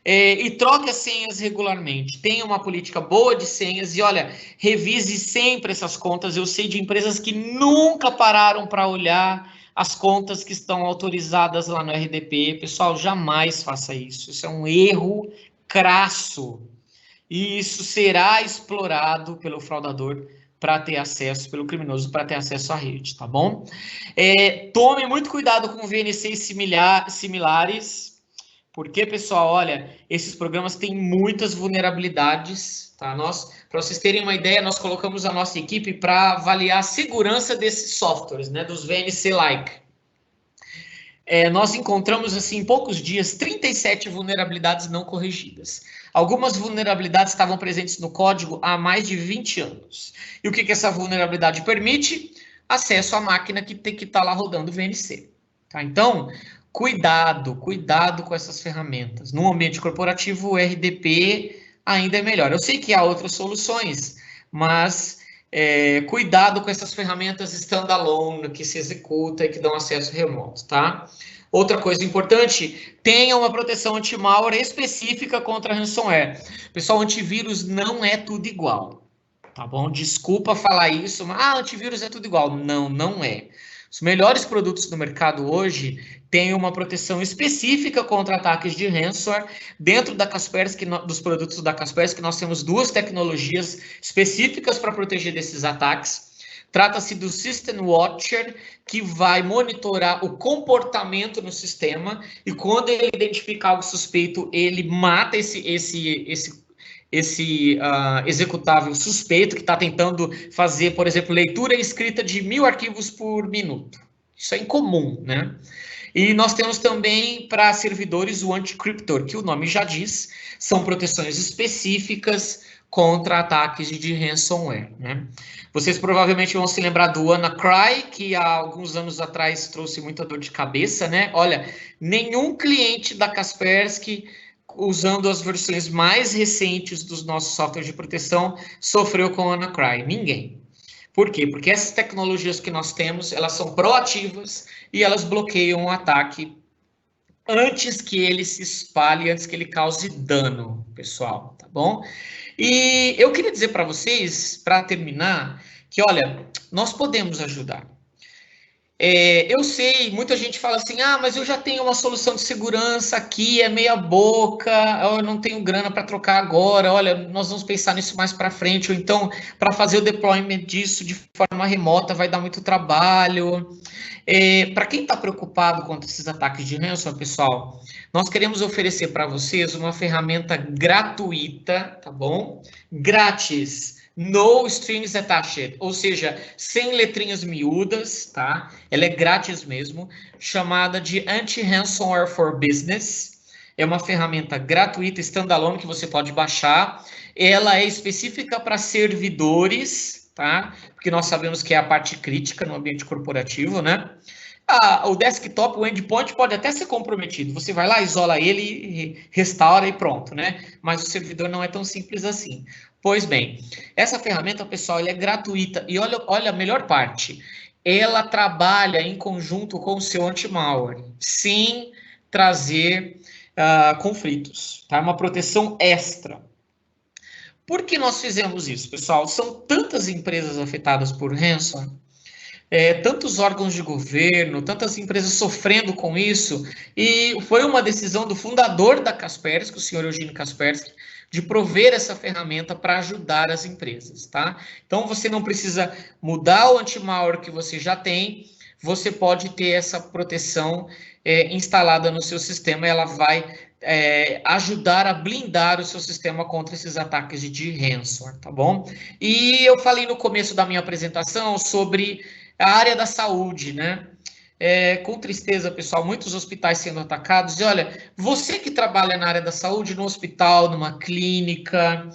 S2: E troque as senhas regularmente. Tenha uma política boa de senhas e, olha, revise sempre essas contas. Eu sei de empresas que nunca pararam para olhar as contas que estão autorizadas lá no RDP. Pessoal, jamais faça isso. Isso é um erro crasso. E isso será explorado pelo fraudador para ter acesso, pelo criminoso para ter acesso à rede, tá bom? Tome muito cuidado com VNCs similares, porque, pessoal, olha, esses programas têm muitas vulnerabilidades, tá? Para vocês terem uma ideia, nós colocamos a nossa equipe para avaliar a segurança desses softwares, né, dos VNC-like. Nós encontramos, assim, em poucos dias, 37 vulnerabilidades não corrigidas. Algumas vulnerabilidades estavam presentes no código há mais de 20 anos. E o que essa vulnerabilidade permite? Acesso à máquina que está lá rodando o VNC. Tá? Então, cuidado com essas ferramentas. No ambiente corporativo, o RDP ainda é melhor. Eu sei que há outras soluções, mas cuidado com essas ferramentas standalone que se executa e que dão acesso remoto, tá? Outra coisa importante, tenha uma proteção anti-malware específica contra ransomware. Pessoal, antivírus não é tudo igual, tá bom? Desculpa falar isso, mas antivírus é tudo igual. Não, não é. Os melhores produtos do mercado hoje têm uma proteção específica contra ataques de ransomware. Dentro da Kaspersky, dos produtos da Kaspersky, nós temos duas tecnologias específicas para proteger desses ataques. Trata-se do System Watcher, que vai monitorar o comportamento no sistema e quando ele identificar algo suspeito, ele mata esse executável suspeito que está tentando fazer, por exemplo, leitura e escrita de 1000 arquivos por minuto. Isso é incomum, né? E nós temos também para servidores o Anticryptor, que o nome já diz, são proteções específicas contra ataques de ransomware, né? Vocês provavelmente vão se lembrar do WannaCry, que há alguns anos atrás trouxe muita dor de cabeça, né? Olha, nenhum cliente da Kaspersky, usando as versões mais recentes dos nossos softwares de proteção, sofreu com o WannaCry. Ninguém. Por quê? Porque essas tecnologias que nós temos, elas são proativas e elas bloqueiam o ataque antes que ele se espalhe, antes que ele cause dano, pessoal, tá bom? E eu queria dizer para vocês, para terminar, que, olha, nós podemos ajudar. Eu sei, muita gente fala assim, mas eu já tenho uma solução de segurança aqui, é meia boca, eu não tenho grana para trocar agora, olha, nós vamos pensar nisso mais para frente, ou então, para fazer o deployment disso de forma remota vai dar muito trabalho. Para quem está preocupado com esses ataques de ransomware, pessoal, nós queremos oferecer para vocês uma ferramenta gratuita, tá bom? Grátis. No strings attached, ou seja, sem letrinhas miúdas, tá? Ela é grátis mesmo, chamada de Anti-Ransomware for Business. É uma ferramenta gratuita, standalone, que você pode baixar. Ela é específica para servidores, tá? Porque nós sabemos que é a parte crítica no ambiente corporativo, né? o desktop, o endpoint pode até ser comprometido. Você vai lá, isola ele, restaura e pronto, né? Mas o servidor não é tão simples assim. Pois bem, essa ferramenta, pessoal, ela é gratuita. E olha a melhor parte. Ela trabalha em conjunto com o seu anti-malware, sem trazer conflitos. Tá? Uma proteção extra. Por que nós fizemos isso, pessoal? São tantas empresas afetadas por ransomware, tantos órgãos de governo, tantas empresas sofrendo com isso, e foi uma decisão do fundador da Kaspersky, o senhor Eugênio Kaspersky, de prover essa ferramenta para ajudar as empresas, tá? Então, você não precisa mudar o anti-malware que você já tem, você pode ter essa proteção instalada no seu sistema, ela vai ajudar a blindar o seu sistema contra esses ataques de ransomware, tá bom? E eu falei no começo da minha apresentação sobre a área da saúde, né? Com tristeza, pessoal, muitos hospitais sendo atacados. E olha, você que trabalha na área da saúde, no hospital, numa clínica,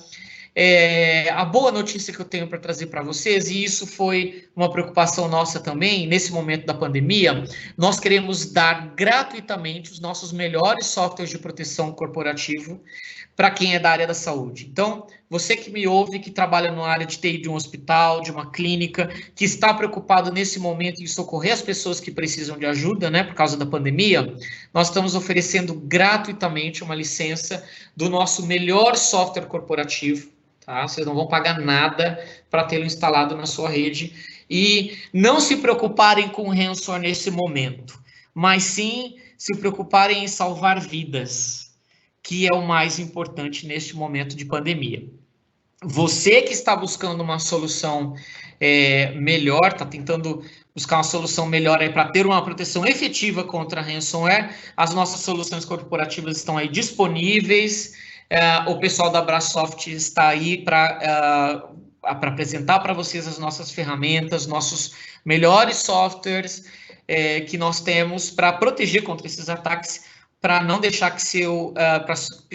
S2: a boa notícia que eu tenho para trazer para vocês, e isso foi uma preocupação nossa também, nesse momento da pandemia, nós queremos dar gratuitamente os nossos melhores softwares de proteção corporativa para quem é da área da saúde. Então, você que me ouve, que trabalha na área de TI de um hospital, de uma clínica, que está preocupado nesse momento em socorrer as pessoas que precisam de ajuda, né, por causa da pandemia, nós estamos oferecendo gratuitamente uma licença do nosso melhor software corporativo, tá? Vocês não vão pagar nada para tê-lo instalado na sua rede. E não se preocuparem com ransomware nesse momento, mas sim se preocuparem em salvar vidas, que é o mais importante neste momento de pandemia. Você que está buscando uma solução melhor, está tentando buscar uma solução melhor para ter uma proteção efetiva contra a ransomware, as nossas soluções corporativas estão aí disponíveis. O pessoal da Brasoft está aí para apresentar para vocês as nossas ferramentas, nossos melhores softwares que nós temos para proteger contra esses ataques, para não deixar que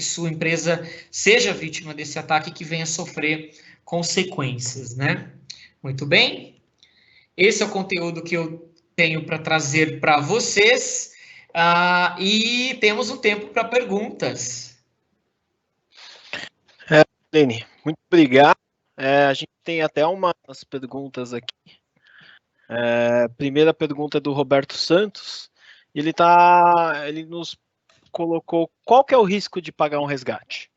S2: sua empresa seja vítima desse ataque e que venha sofrer consequências, né? Muito bem. Esse é o conteúdo que eu tenho para trazer para vocês. E temos um tempo para perguntas.
S1: Lene, muito obrigado. A gente tem até umas perguntas aqui. Primeira pergunta é do Roberto Santos. Ele nos colocou: qual que é o risco de pagar um resgate?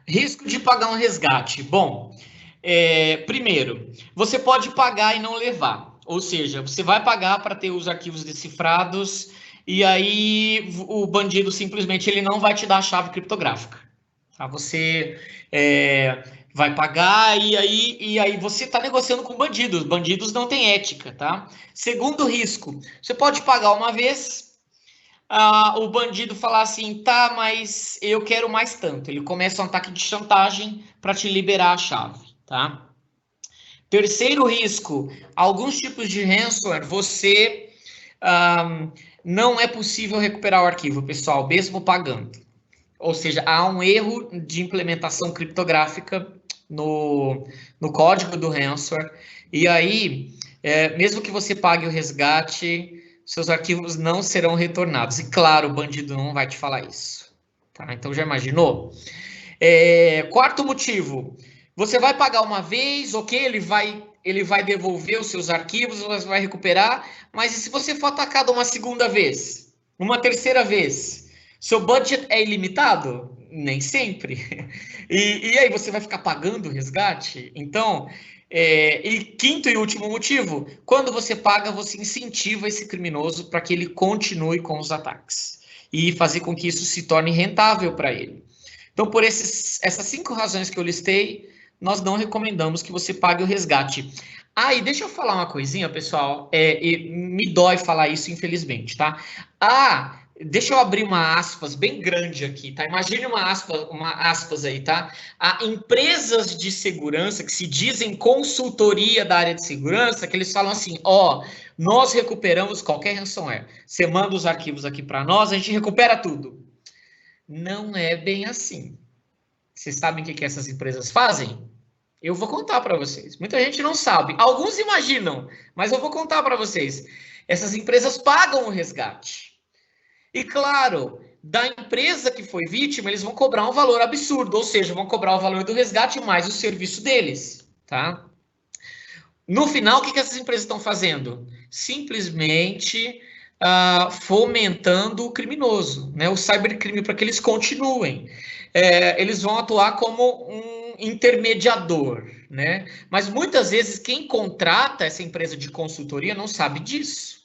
S2: Risco de pagar um resgate. Bom, primeiro, você pode pagar e não levar. Ou seja, você vai pagar para ter os arquivos decifrados e aí o bandido simplesmente ele não vai te dar a chave criptográfica. Tá? Você vai pagar e aí você está negociando com bandidos. Bandidos não têm ética, tá? Segundo risco, você pode pagar uma vez, o bandido falar assim, tá, mas eu quero mais tanto. Ele começa um ataque de chantagem para te liberar a chave, tá? Terceiro risco, alguns tipos de ransomware, você não é possível recuperar o arquivo, pessoal, mesmo pagando. Ou seja, há um erro de implementação criptográfica no código do ransomware. E aí, mesmo que você pague o resgate, seus arquivos não serão retornados. E claro, o bandido não vai te falar isso. Tá? Então, já imaginou? Quarto motivo, você vai pagar uma vez, ok, ele vai devolver os seus arquivos, você vai recuperar, mas e se você for atacado uma segunda vez? Uma terceira vez? Seu budget é ilimitado? Nem sempre. E aí, você vai ficar pagando o resgate? Então, e quinto e último motivo, quando você paga, você incentiva esse criminoso para que ele continue com os ataques e fazer com que isso se torne rentável para ele. Então, por essas 5 razões que eu listei, nós não recomendamos que você pague o resgate. E deixa eu falar uma coisinha, pessoal, me dói falar isso, infelizmente, tá? Deixa eu abrir uma aspas bem grande aqui, tá? Imagine uma aspas aí, tá? Há empresas de segurança que se dizem consultoria da área de segurança, que eles falam assim, nós recuperamos qualquer ransomware. Você manda os arquivos aqui para nós, a gente recupera tudo. Não é bem assim. Vocês sabem o que essas empresas fazem? Eu vou contar para vocês. Muita gente não sabe. Alguns imaginam, mas eu vou contar para vocês. essas empresas pagam o resgate. E claro, da empresa que foi vítima, eles vão cobrar um valor absurdo, ou seja, vão cobrar o valor do resgate mais o serviço deles, tá? No final, o que essas empresas estão fazendo? Simplesmente fomentando o criminoso, né? O cybercrime, para que eles continuem. Eles vão atuar como um intermediador, né? Mas muitas vezes quem contrata essa empresa de consultoria não sabe disso.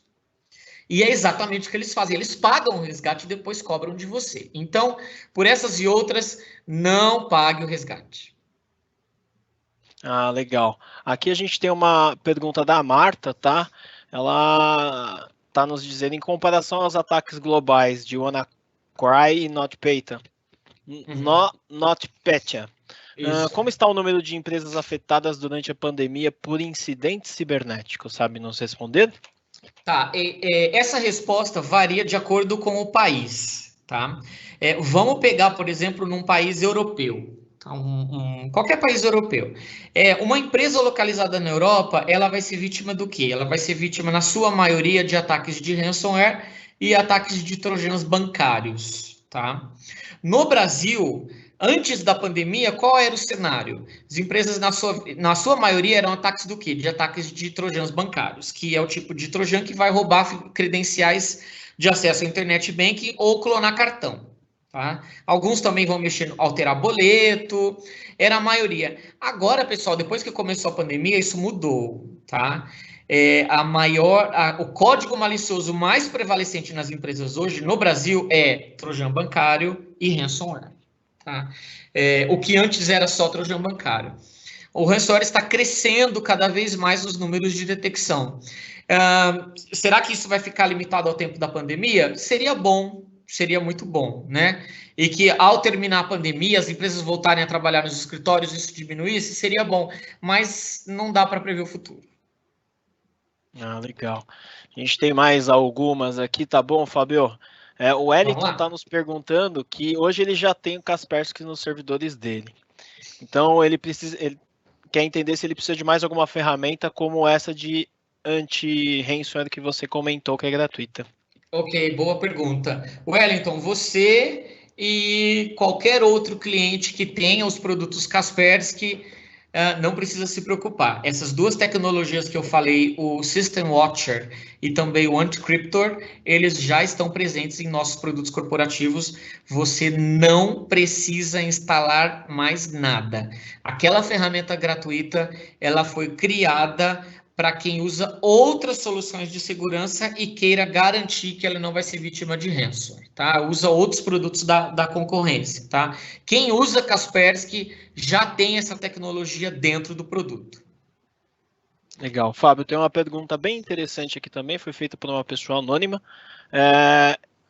S2: E é exatamente o que eles fazem. Eles pagam o resgate e depois cobram de você. Então, por essas e outras, não pague o resgate.
S1: Ah, legal. Aqui a gente tem uma pergunta da Marta, tá? Ela está nos dizendo, em comparação aos ataques globais de WannaCry e NotPetya, NotPetya, como está o número de empresas afetadas durante a pandemia por incidentes cibernéticos? Sabe nos responder?
S2: Tá, essa resposta varia de acordo com o país, tá? Vamos pegar, por exemplo, num país europeu, tá? Qualquer país europeu. Uma empresa localizada na Europa, ela vai ser vítima do quê? Ela vai ser vítima, na sua maioria, de ataques de ransomware e ataques de trojanos bancários, tá? No Brasil, antes da pandemia, qual era o cenário? As empresas, na sua maioria, eram ataques do quê? De ataques de trojanos bancários, que é o tipo de trojan que vai roubar credenciais de acesso ao internet banking ou clonar cartão. Tá? Alguns também vão mexer, alterar boleto, era a maioria. Agora, pessoal, depois que começou a pandemia, isso mudou, tá? O código malicioso mais prevalecente nas empresas hoje, no Brasil, é trojan bancário e ransomware. Tá? O que antes era só trojan bancário. O ransomware está crescendo cada vez mais os números de detecção. Será que isso vai ficar limitado ao tempo da pandemia? Seria bom, seria muito bom, né? E que ao terminar a pandemia, as empresas voltarem a trabalhar nos escritórios, isso diminuísse, seria bom, mas não dá para prever o futuro.
S1: Ah, legal. A gente tem mais algumas aqui, tá bom, Fabio? O Wellington está nos perguntando que hoje ele já tem o Kaspersky nos servidores dele. Então ele quer entender se ele precisa de mais alguma ferramenta como essa de anti-ransomware que você comentou, que é gratuita.
S2: Ok, boa pergunta. Wellington, você e qualquer outro cliente que tenha os produtos Kaspersky não precisa se preocupar. Essas duas tecnologias que eu falei, o System Watcher e também o Anticryptor, eles já estão presentes em nossos produtos corporativos. Você não precisa instalar mais nada. Aquela ferramenta gratuita, ela foi criada para quem usa outras soluções de segurança e queira garantir que ela não vai ser vítima de ransomware, tá? Usa outros produtos da concorrência, tá? Quem usa Kaspersky já tem essa tecnologia dentro do produto.
S1: Legal. Fábio, tem uma pergunta bem interessante aqui também, foi feita por uma pessoa anônima.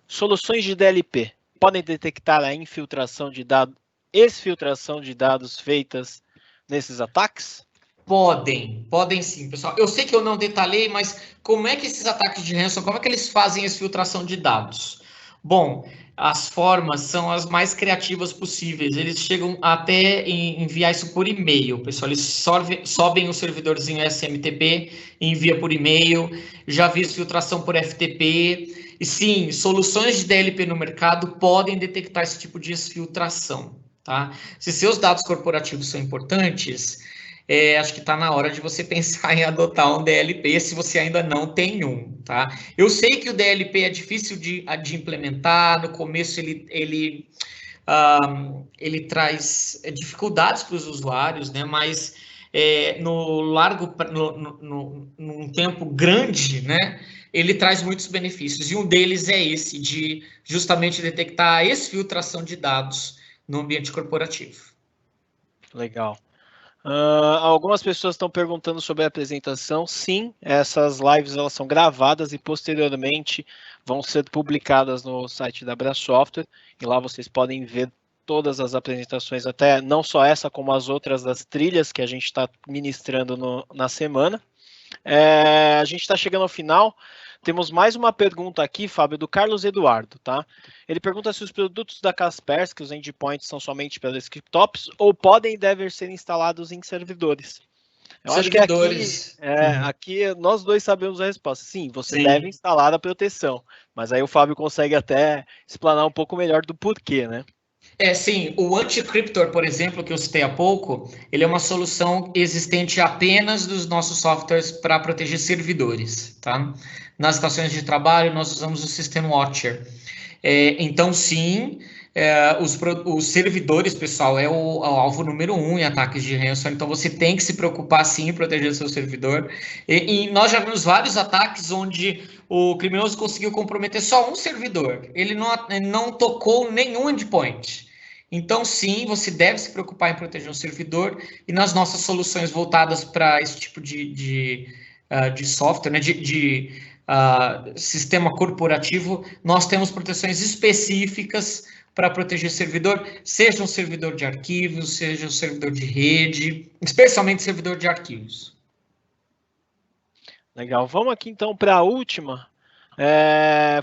S1: Soluções de DLP podem detectar a infiltração de dados, exfiltração de dados feitas nesses ataques?
S2: Podem sim, pessoal. Eu sei que eu não detalhei, mas como é que esses ataques de ransomware, como é que eles fazem essa filtração de dados? Bom, as formas são as mais criativas possíveis. Eles chegam até enviar isso por e-mail, pessoal. Eles sobem o servidorzinho SMTP, envia por e-mail. Já vi filtração por FTP. E sim, soluções de DLP no mercado podem detectar esse tipo de exfiltração, tá? Se seus dados corporativos são importantes, acho que está na hora de você pensar em adotar um DLP se você ainda não tem um, tá? Eu sei que o DLP é difícil de implementar, no começo ele traz dificuldades para os usuários, né? Mas num tempo grande, né? Ele traz muitos benefícios, e um deles é esse, de justamente detectar a exfiltração de dados no ambiente corporativo.
S1: Legal. Algumas pessoas estão perguntando sobre a apresentação. Sim, essas lives elas são gravadas e posteriormente vão ser publicadas no site da Bra Software, e lá vocês podem ver todas as apresentações, até não só essa, como as outras das trilhas que a gente está ministrando na semana. A gente está chegando ao final. Temos mais uma pergunta aqui, Fábio, do Carlos Eduardo, tá? Ele pergunta se os produtos da Kaspersky, os endpoints, são somente para desktops ou podem e devem ser instalados em servidores. Eu acho que aqui nós dois sabemos a resposta. Sim, você deve instalar a proteção, mas aí o Fábio consegue até explanar um pouco melhor do porquê, né?
S2: Sim, o Anticryptor, por exemplo, que eu citei há pouco, ele é uma solução existente apenas dos nossos softwares para proteger servidores, tá? Nas estações de trabalho, nós usamos o System Watcher. Então, sim, os servidores, pessoal, é o alvo número 1 em ataques de ransomware, então você tem que se preocupar, sim, em proteger o seu servidor. E nós já vimos vários ataques onde o criminoso conseguiu comprometer só um servidor, ele não tocou nenhum endpoint. Então, sim, você deve se preocupar em proteger o servidor, e nas nossas soluções voltadas para esse tipo de software, né, sistema corporativo, nós temos proteções específicas para proteger servidor, seja um servidor de arquivos, seja um servidor de rede, especialmente servidor de arquivos.
S1: Legal, vamos aqui então para a última.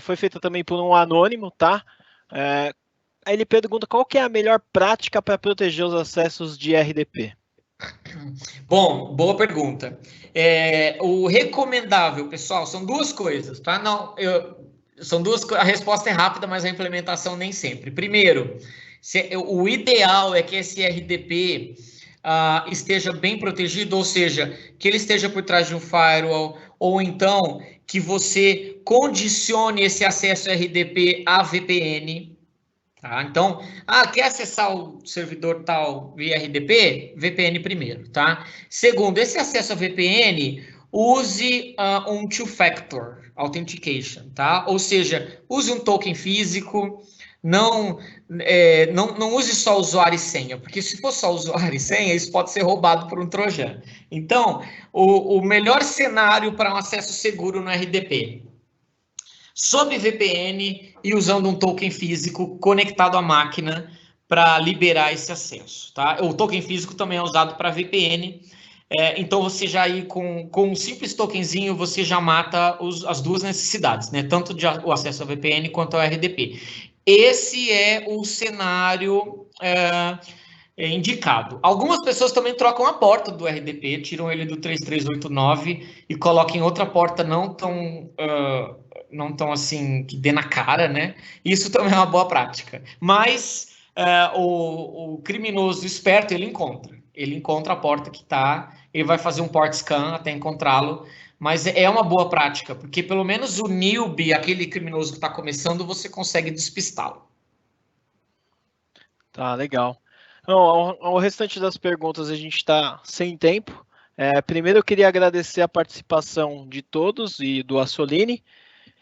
S1: Foi feita também por um anônimo, tá? Aí ele pergunta qual que é a melhor prática para proteger os acessos de RDP.
S2: Bom, boa pergunta. O recomendável, pessoal, são duas coisas, tá? São duas. A resposta é rápida, mas a implementação nem sempre. Primeiro, o ideal é que esse RDP esteja bem protegido, ou seja, que ele esteja por trás de um firewall, ou então que você condicione esse acesso RDP a VPN. Tá? Então, quer acessar o servidor tal via RDP? VPN primeiro, tá? Segundo, esse acesso a VPN, use um two-factor authentication, tá? Ou seja, use um token físico, não use só usuário e senha, porque se for só usuário e senha, isso pode ser roubado por um trojan. Então, o melhor cenário para um acesso seguro no RDP, sob VPN e usando um token físico conectado à máquina para liberar esse acesso, tá? O token físico também é usado para VPN, então você já aí com um simples tokenzinho você já mata as duas necessidades, né? Tanto o acesso a VPN quanto ao RDP. Esse é o cenário indicado. Algumas pessoas também trocam a porta do RDP, tiram ele do 3389 e colocam em outra porta não tão assim que dê na cara, né? Isso também é uma boa prática. Mas o criminoso esperto, ele encontra a porta que está, ele vai fazer um port scan até encontrá-lo, mas é uma boa prática, porque pelo menos o newbie, aquele criminoso que está começando, você consegue despistá-lo.
S1: Tá, legal. Ao restante das perguntas a gente está sem tempo. Primeiro eu queria agradecer a participação de todos e do Assolini.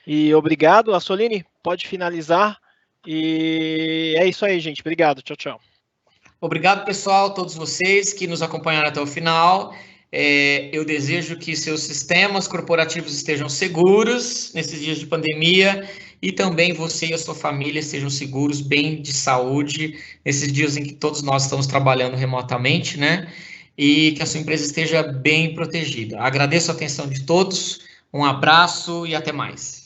S1: E obrigado, Assolini, pode finalizar. E é isso aí, gente. Obrigado, tchau, tchau.
S2: Obrigado, pessoal, todos vocês que nos acompanharam até o final. Eu desejo que seus sistemas corporativos estejam seguros nesses dias de pandemia e também você e a sua família estejam seguros, bem de saúde, nesses dias em que todos nós estamos trabalhando remotamente, né? E que a sua empresa esteja bem protegida. Agradeço a atenção de todos, um abraço e até mais.